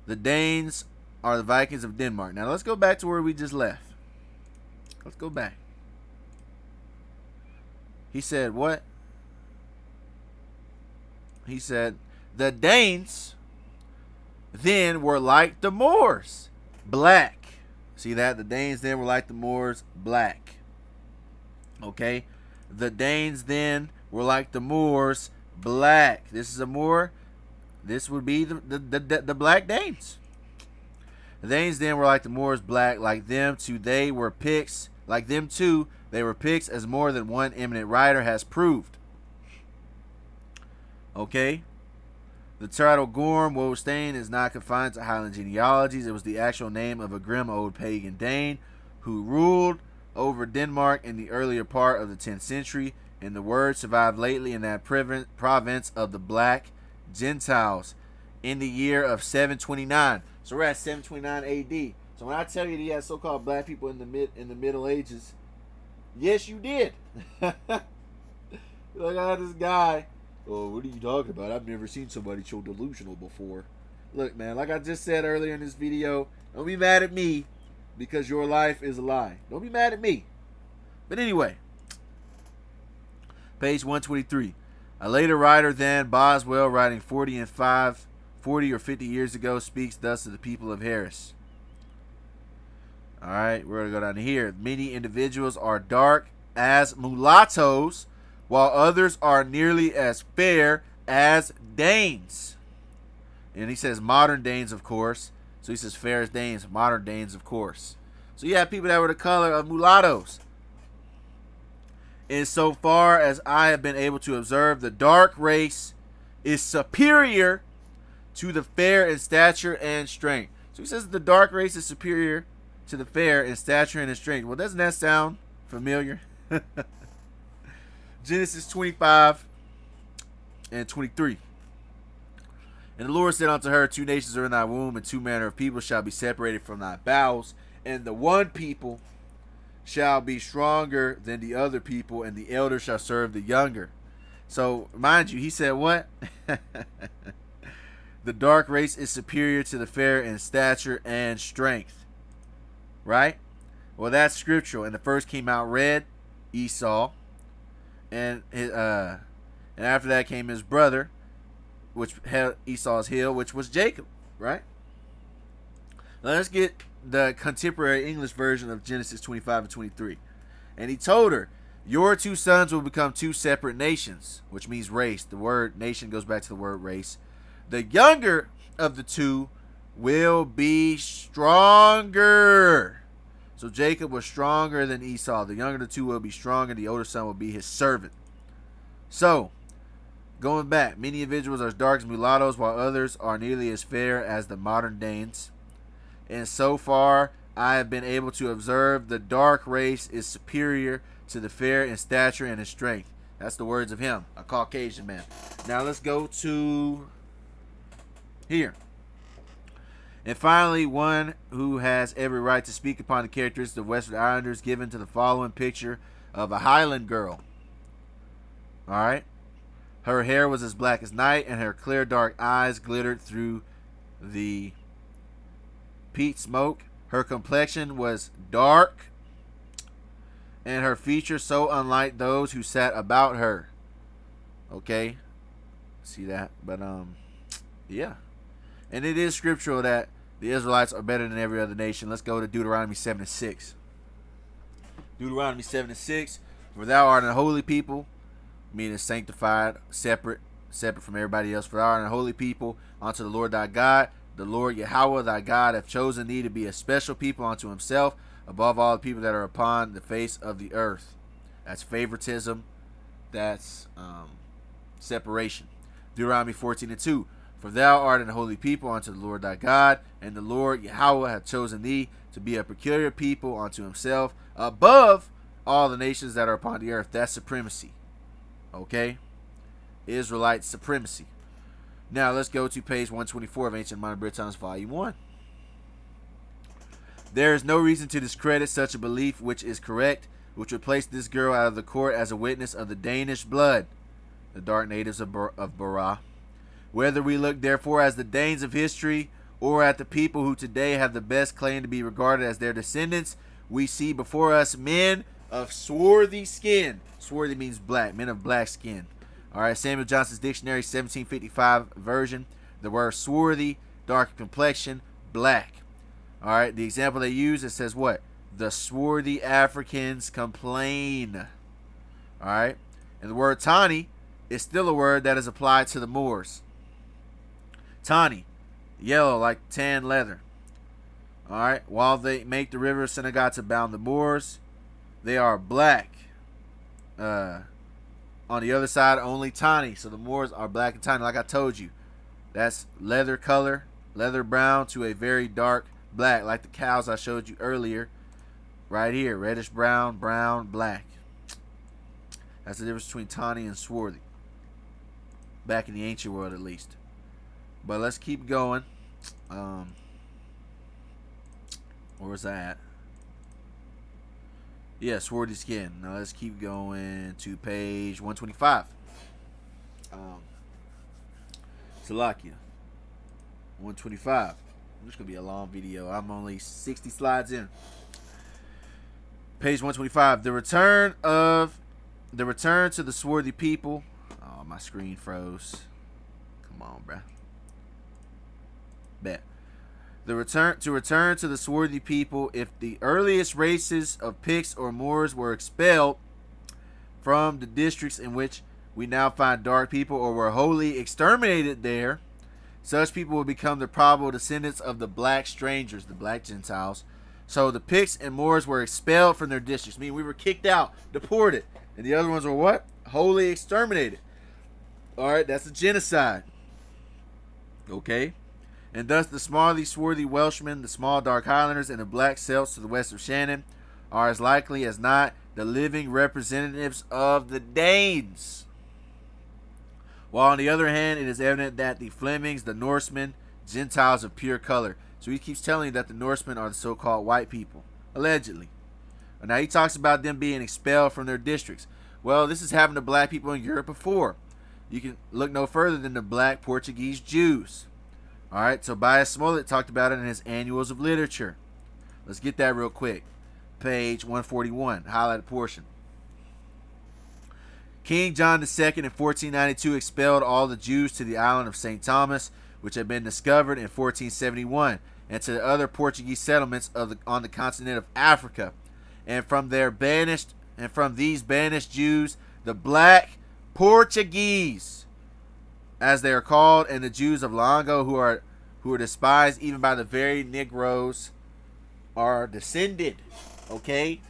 The Danes are the Vikings of Denmark. Now let's go back to where we just left. Let's go back. He said what? He said the Danes then were like the Moors, black. See that? The Danes then were like the Moors, black. Okay? The Danes then were like the Moors, black. This is a Moor. This would be the black Danes. The Danes then were like the Moors, black. Like them too, they were Picts. Like them too, they were Picts, as more than one eminent writer has proved. Okay? The title Gorm Wodstein is not confined to Highland genealogies. It was the actual name of a grim old pagan Dane who ruled over Denmark in the earlier part of the 10th century, and the word survived lately in that province of the Black Gentiles in the year of 729. So we're at 729 AD. So when I tell you that you had so-called black people in the Middle Ages, yes, you did. Like I had this guy. Oh, what are you talking about? I've never seen somebody so delusional before. Look, man, like I just said earlier in this video, don't be mad at me because your life is a lie. Don't be mad at me. But anyway, Page 123. A later writer than Boswell, writing 40 or 50 years ago, speaks thus to the people of Harris. All right, we're going to go down to here. Many individuals are dark as mulattoes, while others are nearly as fair as Danes. And he says modern Danes, of course. So he says fair as Danes, modern Danes, of course. So you have people that were the color of mulattoes. Insofar as I have been able to observe, the dark race is superior to the fair in stature and strength. So he says the dark race is superior to the fair in stature and in strength. Well, doesn't that sound familiar? Genesis 25 and 23. And the Lord said unto her, 2 nations are in thy womb, and 2 manner of people shall be separated from thy bowels, and the one people shall be stronger than the other people, and the elder shall serve the younger. So, mind you, he said what? The dark race is superior to the fair in stature and strength. Right? Well, that's scriptural. And the first came out red, Esau. And after that came his brother, which held Esau's heel, which was Jacob. Right? Now let's get the contemporary English version of Genesis 25 and 23. And he told her, your 2 sons will become 2 separate nations, which means race. The word nation goes back to the word race. The younger of the 2 will be stronger. So Jacob was stronger than Esau. The younger of the 2 will be stronger. The older son will be his servant. So, going back, many individuals are as dark as mulattoes, while others are nearly as fair as the modern Danes. And so far, I have been able to observe the dark race is superior to the fair in stature and in strength. That's the words of him, a Caucasian man. Now let's go to here. And finally, one who has every right to speak upon the characteristics of Western Islanders, given to the following picture of a Highland girl. All right. Her hair was as black as night, and her clear dark eyes glittered through the peat smoke. Her complexion was dark, and her features so unlike those who sat about her. Okay. See that? But, yeah. And it is scriptural that the Israelites are better than every other nation. Let's go to Deuteronomy 7 and 6. Deuteronomy 7 and 6. For thou art an holy people, meaning sanctified, separate from everybody else. For thou art an holy people unto the Lord thy God. The Lord Yahawah thy God hath chosen thee to be a special people unto himself, above all the people that are upon the face of the earth. That's favoritism. That's separation. Deuteronomy 14 and 2. For thou art an holy people unto the Lord thy God, and the Lord Yahawah hath chosen thee to be a peculiar people unto himself, above all the nations that are upon the earth. That's supremacy. Okay? Israelite supremacy. Now let's go to page 124 of Ancient Modern Britons, Volume 1. There is no reason to discredit such a belief, which is correct, which would place this girl out of the court as a witness of the Danish blood, the dark natives of Bara. Whether we look, therefore, as the Danes of history, or at the people who today have the best claim to be regarded as their descendants, we see before us men of swarthy skin. Swarthy means black, men of black skin. All right, Samuel Johnson's Dictionary, 1755 version. The word swarthy, dark complexion, black. All right, the example they use, it says what? The swarthy Africans complain. All right, and the word tawny is still a word that is applied to the Moors. Tawny, yellow like tan leather. All right, while they make the river of Senegal to bound the Moors, they are black. On the other side, only tawny. So the Moors are black and tawny, like I told you. That's leather color, leather brown to a very dark black, like the cows I showed you earlier. Right here, reddish brown, brown, black. That's the difference between tawny and swarthy. Back in the ancient world, at least. But let's keep going. Where was that at? Yeah, swarthy skin. Now let's keep going to page 125. Salakia. 125. This is going to be a long video. I'm only 60 slides in. Page 125. The return of The return to the swarthy people. Oh, my screen froze. Come on, bruh. Bet. The return to the swarthy people. If the earliest races of Picts or Moors were expelled from the districts in which we now find dark people, or were wholly exterminated there, such people will become the probable descendants of the black strangers, the black Gentiles. So the Picts and Moors were expelled from their districts, meaning we were kicked out, deported, and the other ones were what? Wholly exterminated. All right, that's a genocide. Okay. And thus the swarthy Welshmen, the small dark Highlanders, and the black Celts to the west of Shannon are as likely as not the living representatives of the Danes. While on the other hand, it is evident that the Flemings, the Norsemen, Gentiles of pure color. So he keeps telling you that the Norsemen are the so-called white people, allegedly. Now he talks about them being expelled from their districts. Well, this has happened to black people in Europe before. You can look no further than the black Portuguese Jews. All right, Tobias Smollett talked about it in his Annuals of Literature. Let's get that real quick. Page 141, highlighted portion. King John II in 1492 expelled all the Jews to the island of St. Thomas, which had been discovered in 1471, and to the other Portuguese settlements on the continent of Africa. And from these banished Jews, the black Portuguese, as they are called, and the Jews of Longo, who are despised even by the very Negroes, are descended. Okay,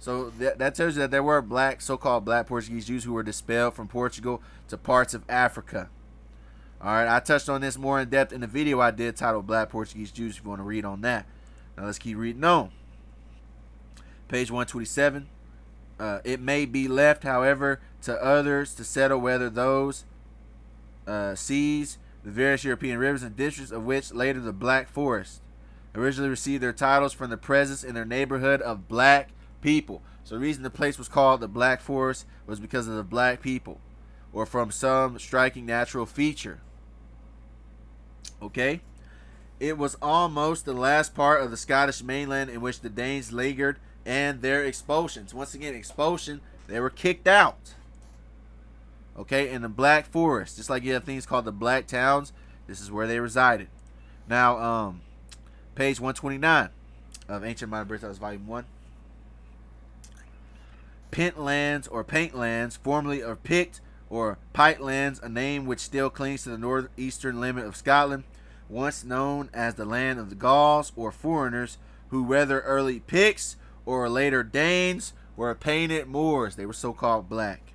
so that tells you that there were so-called black Portuguese Jews who were dispelled from Portugal to parts of Africa. All right, I touched on this more in depth in the video I did titled "Black Portuguese Jews." If you want to read on that, now let's keep reading on. Page 127. It may be left, however, to others to settle whether those seas, the various European rivers and districts of which later the Black Forest originally received their titles from the presence in their neighborhood of black people. So the reason the place was called the Black Forest was because of the black people, or from some striking natural feature. Okay? It was almost the last part of the Scottish mainland in which the Danes lingered, and their expulsions. Once again, expulsion, they were kicked out. Okay, in the Black Forest, just like you have things called the Black Towns, this is where they resided. Now, page 129 of Ancient Modern British Tales, Volume 1. Pentlands or Paintlands, formerly of Pict or Pitelands, a name which still clings to the northeastern limit of Scotland, once known as the land of the Gauls or foreigners, who whether early Picts or later Danes were painted Moors. They were so-called black.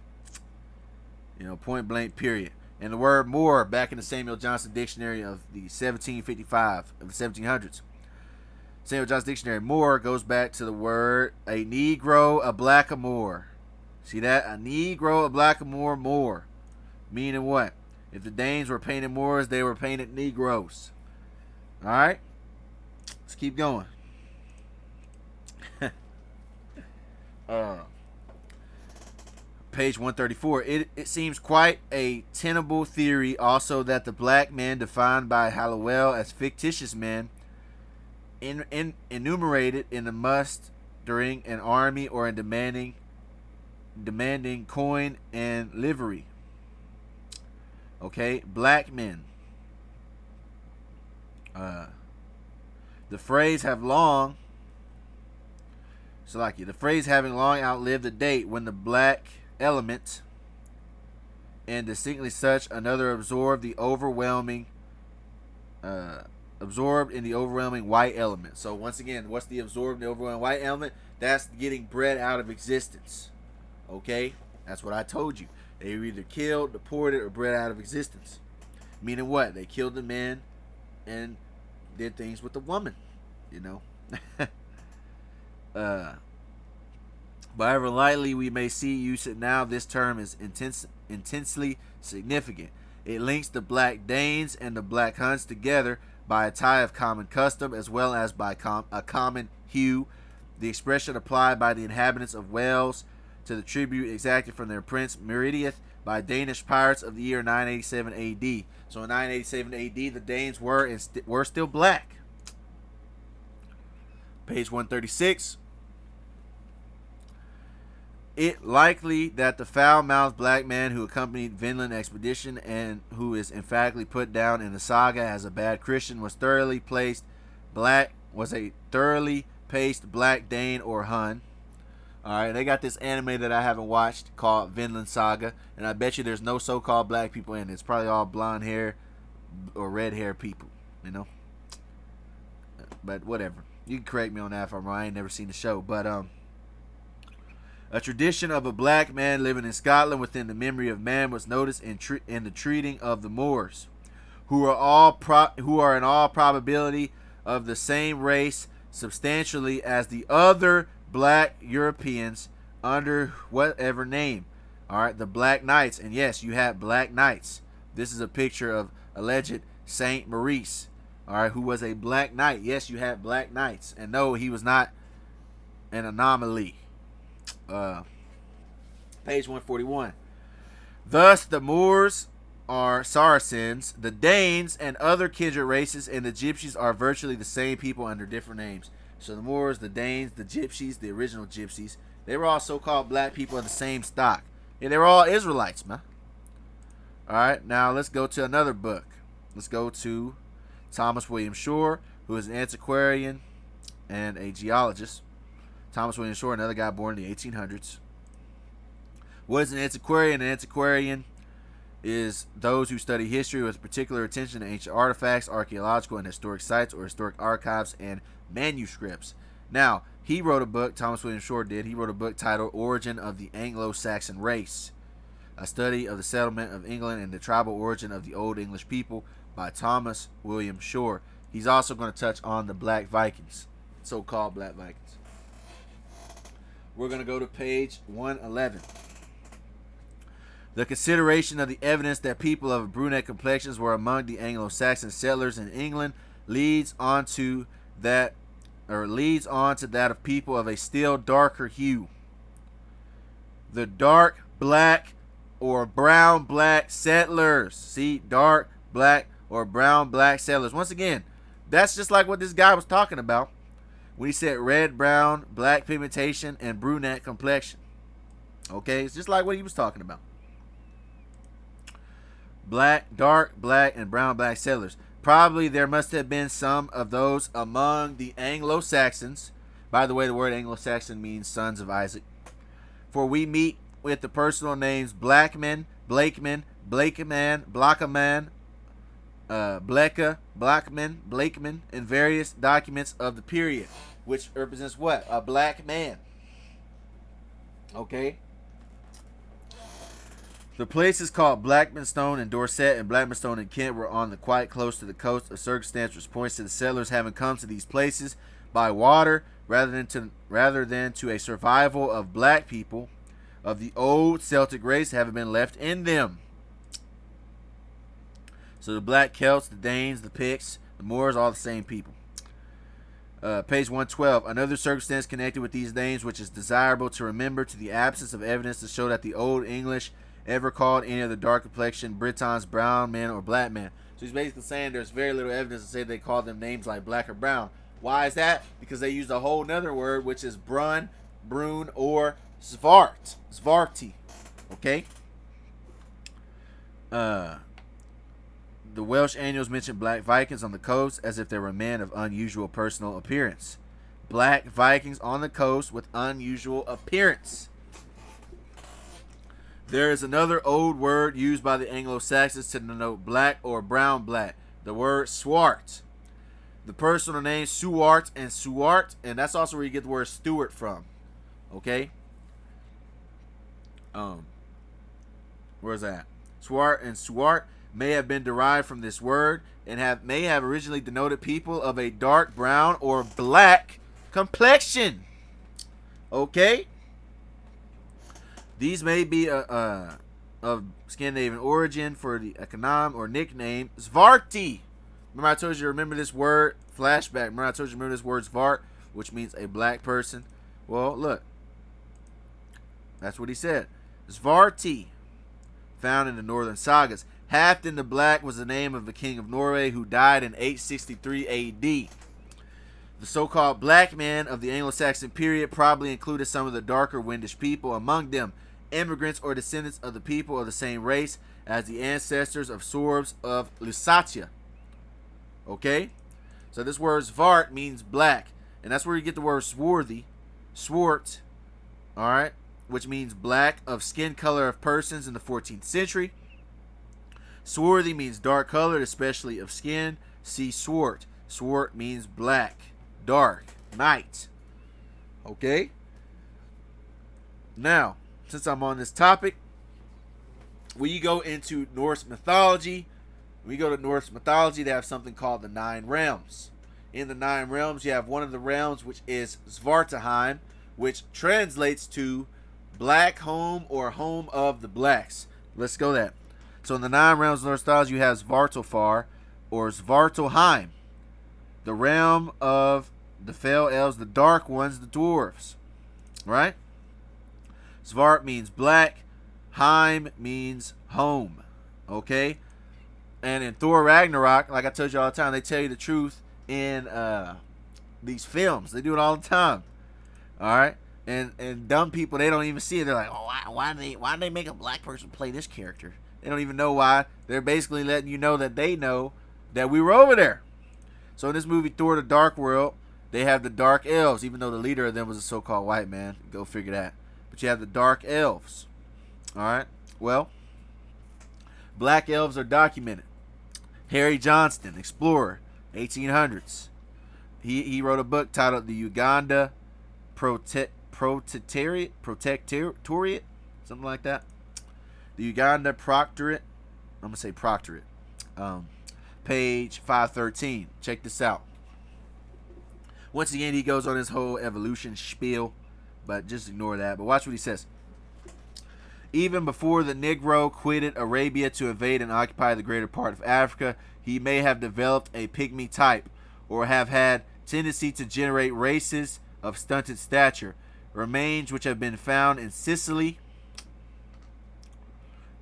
Point blank, period. And the word Moor, back in the Samuel Johnson Dictionary of the 1755, of the 1700s. Samuel Johnson Dictionary, Moor goes back to the word a Negro, a blackamoor. See that? A Negro, a blackamoor, Moor. Meaning what? If the Danes were painted Moors, they were painted Negroes. Alright? Let's keep going. Page 134. It seems quite a tenable theory also that the black men defined by Halliwell as fictitious men enumerated in the mustering an army or in demanding coin and livery. Okay, black men. The phrase having long outlived the date when the black element, and distinctly such another absorbed in the overwhelming white element. So once again, what's the absorbed in the overwhelming white element? That's getting bred out of existence. Okay, that's what I told you. They were either killed, deported, or bred out of existence. Meaning what? They killed the men and did things with the woman. However lightly we may see use it now, this term is intensely significant. It links the black Danes and the black Huns together by a tie of common custom as well as by a common hue. The expression applied by the inhabitants of Wales to the tribute exacted from their prince Meridiath by Danish pirates of the year 987 AD. So in 987 AD, the Danes were still black. Page 136. It likely that the foul-mouthed black man who accompanied Vinland expedition and who is emphatically put down in the saga as a bad Christian was a thoroughly paced black Dane or Hun. Alright, they got this anime that I haven't watched called Vinland Saga, and I bet you there's no so-called black people in it. It's probably all blonde hair or red hair people, you know. But whatever. You can correct me on that if I'm wrong. I ain't never seen the show. But a tradition of a black man living in Scotland within the memory of man was noticed in the treating of the Moors, who are in all probability of the same race substantially as the other black Europeans under whatever name. All right, the Black Knights. And yes, you have Black Knights. This is a picture of alleged Saint Maurice, all right, who was a Black Knight. Yes, you had Black Knights. And no, he was not an anomaly. Page 141. Thus, the Moors are Saracens, the Danes and other kindred races, and the Gypsies are virtually the same people under different names. So the Moors, the Danes, the Gypsies, the original Gypsies, they were all so-called black people of the same stock. And they were all Israelites, man. All right, now let's go to another book. Let's go to Thomas William Shore, who is an antiquarian and a geologist. Thomas William Shore, another guy born in the 1800s. What is an antiquarian? An antiquarian is those who study history with particular attention to ancient artifacts, archaeological and historic sites, or historic archives and manuscripts. Now, he wrote a book, Thomas William Shore did. He wrote a book titled Origin of the Anglo-Saxon Race, a study of the settlement of England and the tribal origin of the Old English people by Thomas William Shore. He's also going to touch on the Black Vikings, so-called Black Vikings. We're going to go to page 111. The consideration of the evidence that people of brunette complexions were among the Anglo-Saxon settlers in England leads on to that of people of a still darker hue. The dark black or brown black settlers. See, dark black or brown black settlers. Once again, that's just like what this guy was talking about when he said red, brown, black pigmentation, and brunette complexion. Okay, it's just like what he was talking about. Black, dark, black, and brown black settlers. Probably there must have been some of those among the Anglo-Saxons. By the way, the word Anglo-Saxon means sons of Isaac. For we meet with the personal names Blackman, Blakeman, Blakeman, Blockaman, Bleka, Blackman, Blakeman in various documents of the period, which represents what? A black man. Okay. The places called Blackmanstone in Dorset and Blackmanstone in Kent were on the quite close to the coast. A circumstance which points to the settlers having come to these places by water rather than to a survival of black people of the old Celtic race having been left in them. So the black Celts, the Danes, the Picts, the Moors, all the same people. Page 112. Another circumstance connected with these names which is desirable to remember to the absence of evidence to show that the Old English ever called any of the dark complexion Britons brown men or black men. So he's basically saying there's very little evidence to say they call them names like black or brown. Why is that? Because they used a whole nother word which is brun, brune, or svart. Svarti. Okay? The Welsh annals mention black Vikings on the coast as if they were men of unusual personal appearance. Black Vikings on the coast with unusual appearance. There is another old word used by the Anglo-Saxons to denote black or brown black. The word swart. The personal names Suart and Suart, and that's also where you get the word Stuart from. Okay? Where's that? Swart and Suart may have been derived from this word and may have originally denoted people of a dark brown or black complexion. Okay? These may be of Scandinavian origin for the econym or nickname Svarti. Remember I told you, remember this word? Flashback. Remember I told you, remember this word Svart, which means a black person? Well, look. That's what he said. Svarti, found in the northern sagas. Halfdan the Black was the name of the king of Norway who died in 863 AD. The so-called black men of the Anglo-Saxon period probably included some of the darker Windish people, among them immigrants or descendants of the people of the same race as the ancestors of Sorbs of Lusatia. Okay? So this word svart means black, and that's where you get the word swarthy, swart, all right, which means black of skin color of persons in the 14th century. Swarthy means dark colored, especially of skin. See swart. Swart means black, dark, night. Okay? Now, since I'm on this topic, we go into Norse mythology. We go to Norse mythology, they have something called the Nine Realms. In the Nine Realms, you have one of the realms, which is Svartalheim, which translates to black home or home of the blacks. Let's go that. So in the Nine Realms of Norse mythology, you have Svartalfar or Svartalheim, the realm of the fell elves, the dark ones, the dwarves. Right? Svart means black. Heim means home. Okay? And in Thor Ragnarok, like I told you all the time, they tell you the truth in these films. They do it all the time. All right? And dumb people, they don't even see it. They're like, oh, why did they make a black person play this character? They don't even know why. They're basically letting you know that they know that we were over there. So in this movie, Thor the Dark World, they have the Dark Elves, even though the leader of them was a so-called white man. Go figure that. But you have the Dark Elves. All right? Well, black elves are documented. Harry Johnston, explorer, 1800s. He wrote a book titled The Uganda Protectorate, something like that. The Uganda Proctorate. I'm going to say Proctorate. Page 513. Check this out. Once again, he goes on his whole evolution spiel, but just ignore that. But watch what he says. Even before the Negro quitted Arabia to invade and occupy the greater part of Africa, he may have developed a pygmy type or have had tendency to generate races of stunted stature. Remains which have been found in Sicily,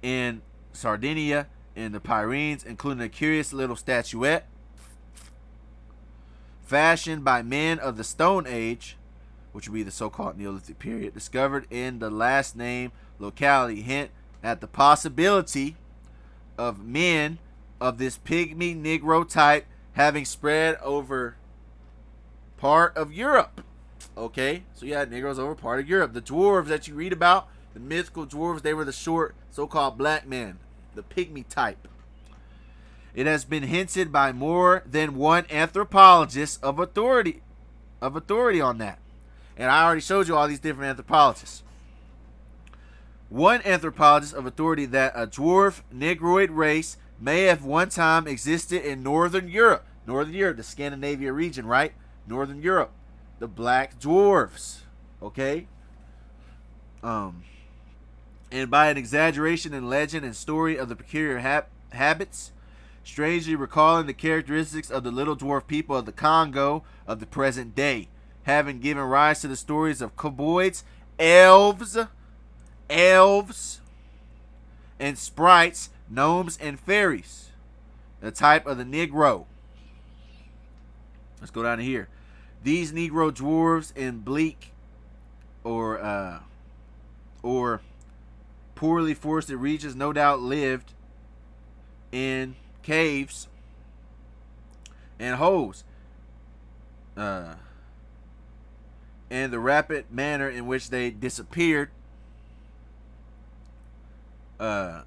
in Sardinia, in the Pyrenees, including a curious little statuette fashioned by men of the Stone Age, which would be the so-called Neolithic period, discovered in the last name locality, hint at the possibility of men of this pygmy Negro type having spread over part of Europe. Okay, so you had Negroes over part of Europe. The dwarves that you read about, the mythical dwarves, they were the short so-called black men, the pygmy type. It has been hinted by more than one anthropologist of authority on that. And I already showed you all these different anthropologists. One anthropologist of authority that a dwarf Negroid race may have one time existed in Northern Europe. Northern Europe, the Scandinavia region, right? Northern Europe. The black dwarves. Okay? And by an exaggeration in legend and story of the peculiar habits, strangely recalling the characteristics of the little dwarf people of the Congo of the present day, having given rise to the stories of kobolds, elves, and sprites, gnomes, and fairies, the type of the Negro. Let's go down to here. These Negro dwarves in bleak or poorly forested regions no doubt lived in caves and holes, and the rapid manner in which they disappeared into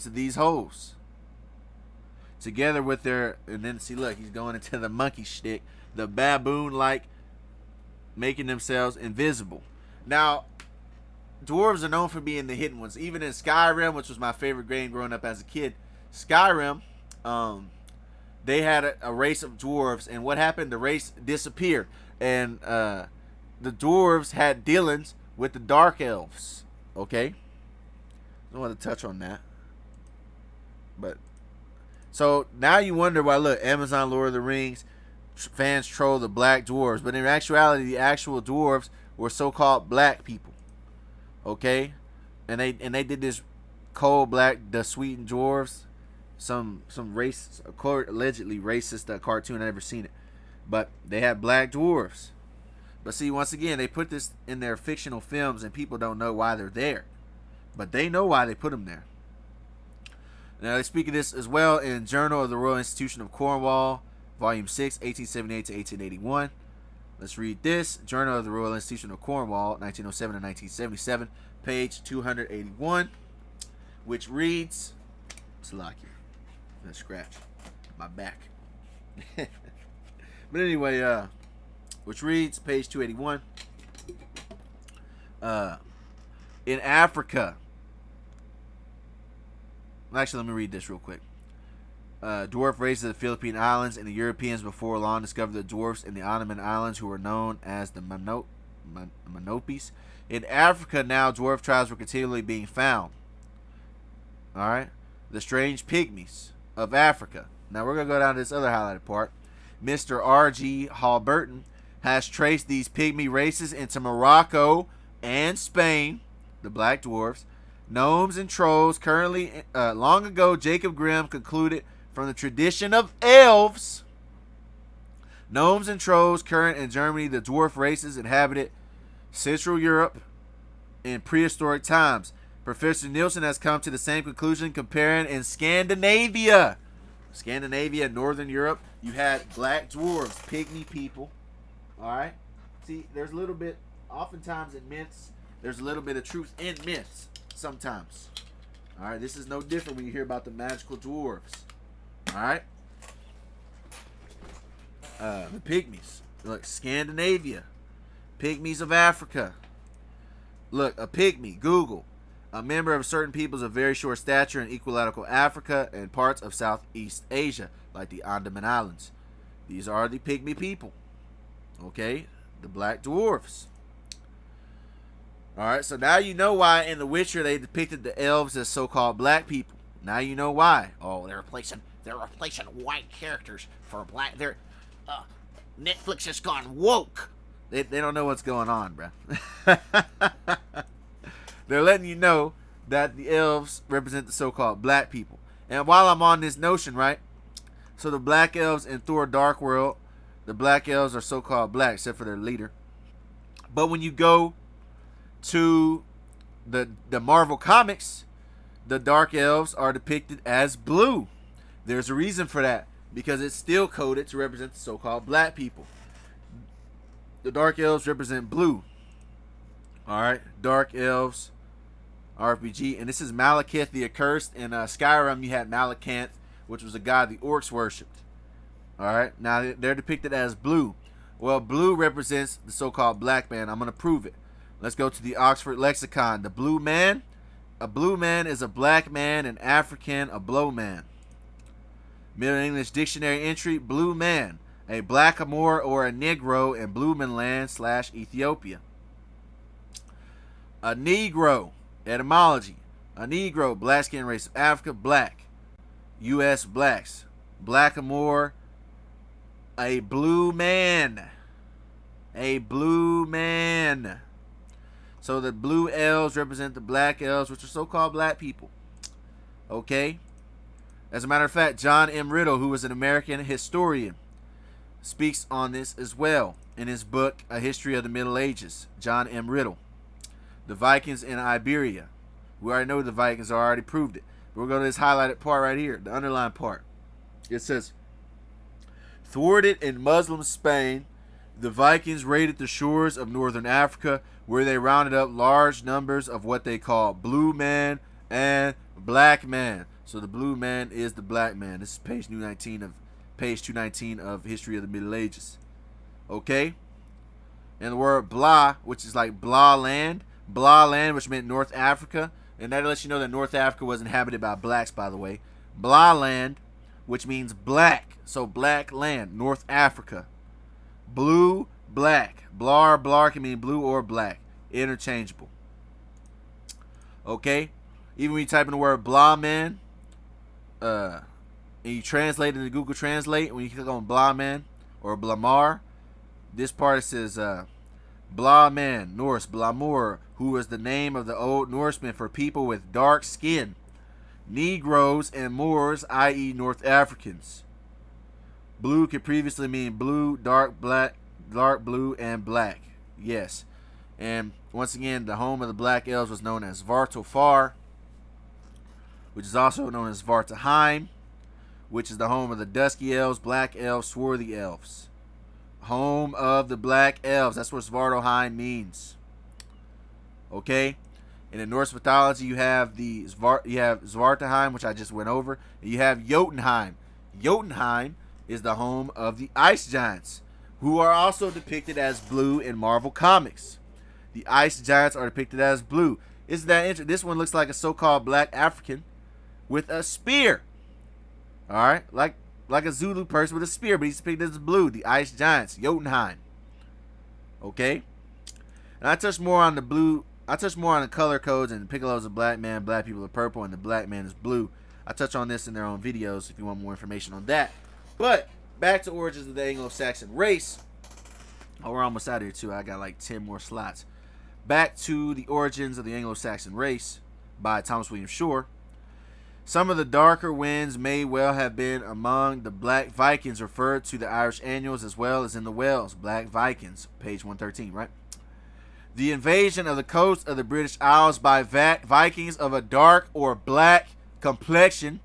these holes, together with their, and then see, look, he's going into the monkey shtick, the baboon-like, making themselves invisible. Now, dwarves are known for being the hidden ones. Even in Skyrim, which was my favorite game growing up as a kid, Skyrim, they had a race of dwarves, and what happened? The race disappeared, and the dwarves had dealings with the dark elves. Okay, I don't want to touch on that, but so now you wonder why. Look, Amazon Lord of the Rings fans troll the black dwarves, but in actuality, the actual dwarves were so-called black people. Okay, and they did this cold black, the Sweden dwarves, some race, allegedly racist cartoon. I never seen it, But they had black dwarfs. But see, once again, they put this in their fictional films, and people don't know why they're there. But they know why they put them there. Now, they speak of this as well in Journal of the Royal Institution of Cornwall, Volume 6, 1878 to 1881. Let's read this. Journal of the Royal Institution of Cornwall, 1907 to 1977, page 281, which reads, Slocky, let's scratch my back. But anyway, which reads, page 281, in Africa, actually, let me read this real quick. Dwarf races of the Philippine Islands and the Europeans before long discovered the dwarfs in the Andaman Islands, who were known as the Manopis. In Africa now, dwarf tribes were continually being found. Alright? The strange pygmies of Africa. Now we're going to go down to this other highlighted part. Mr. R.G. Hall-Burton has traced these pygmy races into Morocco and Spain, the black dwarfs, gnomes and trolls. Currently, long ago, Jacob Grimm concluded from the tradition of elves, gnomes and trolls current in Germany, the dwarf races inhabited Central Europe in prehistoric times. Professor Nielsen has come to the same conclusion, comparing in Scandinavia, Northern Europe, you had black dwarves, pygmy people. All right. See, there's a little bit, oftentimes in myths, there's a little bit of truth in myths sometimes. All right. This is no different when you hear about the magical dwarves. All right. The pygmies. Look, Scandinavia. Pygmies of Africa. Look, a pygmy. Google. A member of certain peoples of very short stature in equilateral Africa and parts of Southeast Asia, like the Andaman Islands. These are the pygmy people. Okay? The black dwarfs. Alright, so now you know why in The Witcher they depicted the elves as so-called black people. Now you know why. Oh, they're replacing white characters for black. Netflix has gone woke. They don't know what's going on, bro. They're letting you know that the elves represent the so-called black people. And while I'm on this notion, right? So the black elves in Thor Dark World, the black elves are so-called black, except for their leader. But when you go to the Marvel comics, the dark elves are depicted as blue. There's a reason for that, because it's still coded to represent the so-called black people. The dark elves represent blue. Alright, dark elves RPG, and this is Malekith the Accursed. In Skyrim, you had Malakanth, which was a god the orcs worshipped. Alright, now they're depicted as blue. Well, blue represents the so-called black man. I'm going to prove it. Let's go to the Oxford Lexicon. The blue man. A blue man is a black man, an African, a blow man. Middle English Dictionary entry, blue man, a blackamoor or a Negro in Blumenland / Ethiopia. A Negro, etymology. A Negro, black skin race of Africa, black. U.S. blacks. Blackamoor, a blue man. A blue man. So the blue elves represent the black elves, which are so-called black people. Okay? As a matter of fact, John M. Riddle, who was an American historian, speaks on this as well in his book, A History of the Middle Ages. John M. Riddle. The Vikings in Iberia. We already know the Vikings. I already proved it. But we'll go to this highlighted part right here, the underlined part. It says, thwarted in Muslim Spain, the Vikings raided the shores of northern Africa, where they rounded up large numbers of what they call blue men and black men. So the blue man is the black man. This is page 219 of History of the Middle Ages. Okay? And the word blah, which is like blah land, which meant North Africa. And that lets you know that North Africa was inhabited by blacks, by the way. Blah land, which means black. So black land, North Africa. Blue, black. Blar can mean blue or black. Interchangeable. Okay? Even when you type in the word blah man, and you translate it into Google Translate, when you click on blah man or blamar, this part says blah man, Norse, blamur, who was the name of the old Norsemen for people with dark skin. Negroes and Moors, i.e. North Africans. Blue could previously mean blue, dark blue, and black. Yes. And once again, the home of the Black Elves was known as Svartalfar, which is also known as Svartalheim, which is the home of the Dusky Elves, Black Elves, Swarthy Elves. Home of the Black Elves. That's what Svartalheim means. Okay? In the Norse mythology, you have Svartalheim, which I just went over, and you have Jotunheim. Jotunheim is the home of the Ice Giants, who are also depicted as blue in Marvel Comics. The Ice Giants are depicted as blue. Isn't that interesting? This one looks like a so-called black African with a spear. All right, like a Zulu person with a spear, but he's depicted as blue. The Ice Giants, Jotunheim. Okay, and I touched more on the blue. I touched more on the color codes, and Piccolo's a black man, black people are purple, and the black man is blue. I touch on this in their own videos if you want more information on that. But back to origins of the Anglo-Saxon race. Oh, we're almost out of here too. I got like 10 more slots. Back to the origins of the Anglo-Saxon race by Thomas William Shore. Some of the darker winds may well have been among the Black Vikings referred to the Irish Annuals as well as in the Wales. Black Vikings, page 113, right? The invasion of the coast of the British Isles by Vikings of a dark or black complexion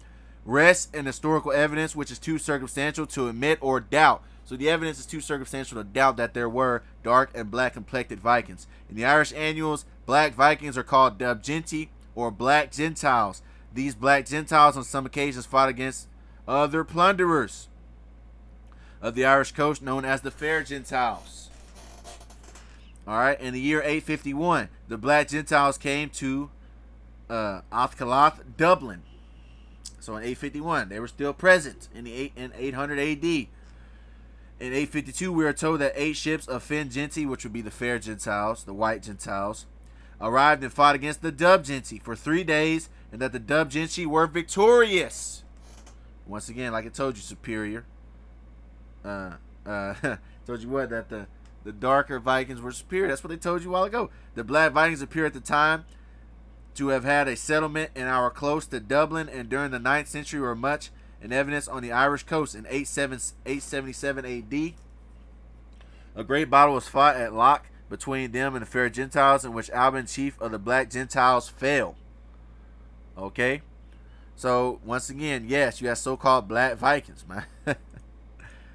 rests in historical evidence which is too circumstantial to admit or doubt. So the evidence is too circumstantial to doubt that there were dark and black complected Vikings. In the Irish Annuals, black Vikings are called Dub Genti or black Gentiles. These black Gentiles on some occasions fought against other plunderers of the Irish coast known as the Fair Gentiles. Alright, in the year 851, the black Gentiles came to Athcalath, Dublin. So in 851, they were still present in 800 AD. In 852, we are told that 8 ships of Finn Genti, which would be the Fair Gentiles, the White Gentiles, arrived and fought against the Dub Genti for 3 days, and that the Dub Genti were victorious. Once again, like I told you, superior. Told you what, that the darker Vikings were superior. That's what they told you a while ago. The black Vikings appear at the time to have had a settlement in our close to Dublin, and during the 9th century were much in evidence on the Irish coast. In 877 AD, a great battle was fought at Loch between them and the Fair Gentiles, in which Alban, chief of the Black Gentiles, fell. Okay, so once again, yes, you have so-called Black Vikings, man.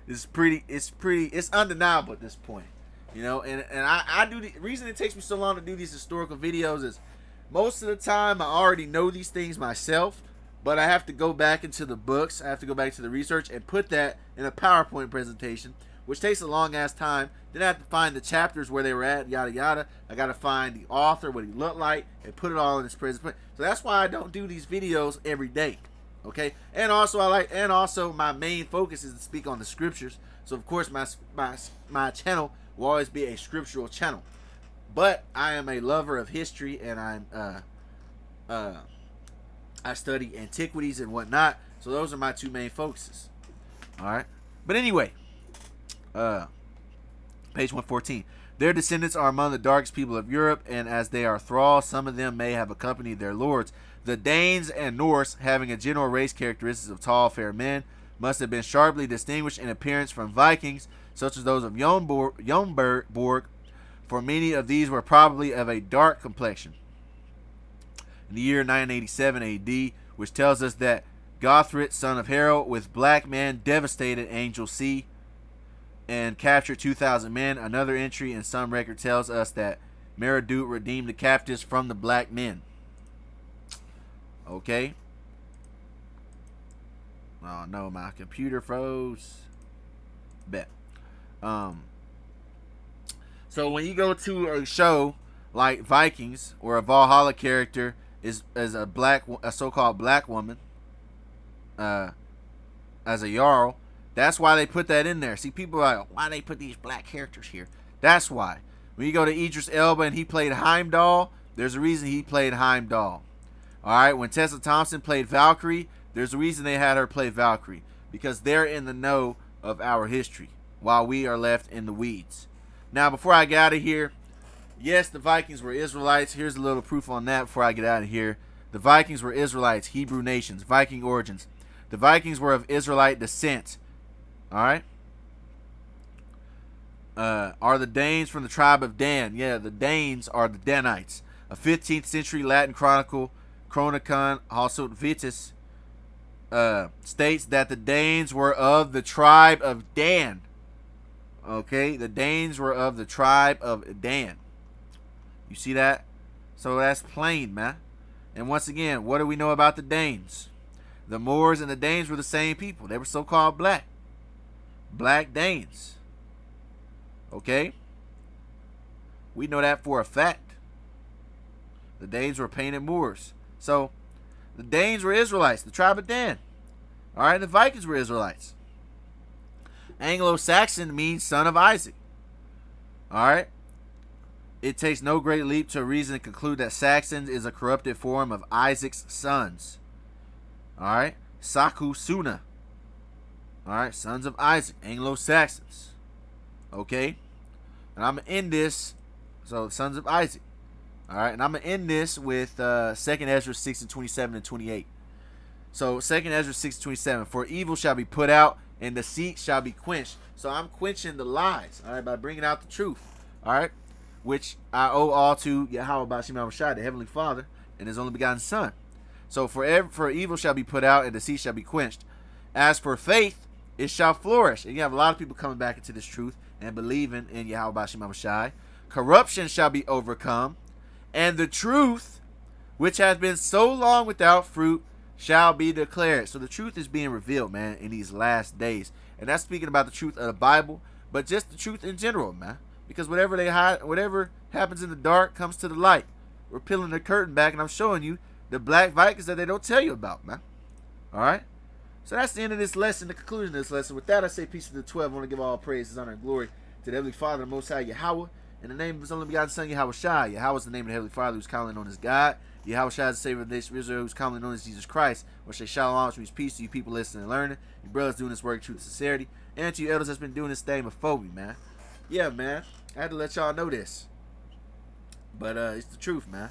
It's undeniable at this point, you know. And I do the reason it takes me so long to do these historical videos is most of the time I already know these things myself. But I have to go back into the books. I have to go back to the research and put that in a PowerPoint presentation, which takes a long ass time. Then I have to find the chapters where they were at, yada yada. I got to find the author, what he looked like, and put it all in this presentation. So that's why I don't do these videos every day. Okay, and also my main focus is to speak on the scriptures. So of course my channel will always be a scriptural channel. But I am a lover of history, and I study antiquities and whatnot, so those are my 2 main focuses. All right, but anyway, page 114. Their descendants are among the darkest people of Europe, and as they are thralls, some of them may have accompanied their lords. The Danes and Norse, having a general race characteristics of tall, fair men, must have been sharply distinguished in appearance from Vikings, such as those of Jomberg, for many of these were probably of a dark complexion. In the year 987 AD, which tells us that Gothrit, son of Harold, with black men devastated Angel Sea and captured 2,000 men. Another entry in some record tells us that Merodut redeemed the captives from the black men. Okay. Oh no, my computer froze. Bet. So when you go to a show like Vikings, or a Valhalla character is a so-called black woman, as a Jarl, that's why they put that in there. See, people are like, why they put these black characters here? That's why. When you go to Idris Elba and he played Heimdall, there's a reason he played Heimdall. Alright, when Tessa Thompson played Valkyrie, there's a reason they had her play Valkyrie. Because they're in the know of our history, while we are left in the weeds. Now, before I get out of here, yes, the Vikings were Israelites. Here's a little proof on that before I get out of here. The Vikings were Israelites, Hebrew nations, Viking origins. The Vikings were of Israelite descent. All right. Are the Danes from the tribe of Dan? Yeah, the Danes are the Danites. A 15th century Latin chronicle, Chronicon Hausut Vitus, states that the Danes were of the tribe of Dan. Okay, the Danes were of the tribe of Dan. You see that? So that's plain, man. And once again, what do we know about the Danes? The Moors and the Danes were the same people. They were so-called black. Black Danes. Okay? We know that for a fact. The Danes were painted Moors. So, the Danes were Israelites, the tribe of Dan. Alright, the Vikings were Israelites. Anglo-Saxon means son of Isaac. Alright? It takes no great leap to reason to conclude that Saxons is a corrupted form of Isaac's sons. Alright? Saku Suna. Alright? Sons of Isaac. Anglo-Saxons. Okay? And I'm going to end this. So, sons of Isaac. Alright? And I'm going to end this with 2nd Ezra 6 and 27 and 28. So, 2nd Ezra 6 and 27. For evil shall be put out, and deceit shall be quenched. So, I'm quenching the lies. Alright? By bringing out the truth. Alright? Which I owe all to Yahawah Bashim Yahawashi, the Heavenly Father, and His only begotten Son. So for evil shall be put out, and deceit shall be quenched. As for faith, it shall flourish. And you have a lot of people coming back into this truth and believing in Yahawah Bashim Yahawashi. Corruption shall be overcome, and the truth, which has been so long without fruit, shall be declared. So the truth is being revealed, man, in these last days. And that's speaking about the truth of the Bible, but just the truth in general, man. Because whatever they hide, whatever happens in the dark comes to the light. We're peeling the curtain back, and I'm showing you the black Vikings that they don't tell you about, man. All right? So that's the end of this lesson, the conclusion of this lesson. With that, I say peace to the 12. I want to give all praises, honor, and glory to the Heavenly Father, the Most High Yahawah, in the name of His only begotten Son, Yahawashi. Yahawah is the name of the Heavenly Father, who's calling on His God. Yahawashi is the Savior of the nation of Israel, who's calling on His Jesus Christ. Or say shalom, which means peace to you people listening and learning. You brothers doing this work, truth and sincerity. And to you elders that's been doing this thing before me, man. Yeah, man. I had to let y'all know this. But it's the truth, man.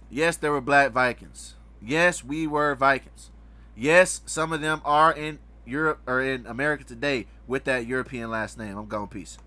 Yes, there were black Vikings. Yes, we were Vikings. Yes, some of them are in Europe or in America today with that European last name. I'm gone. Peace.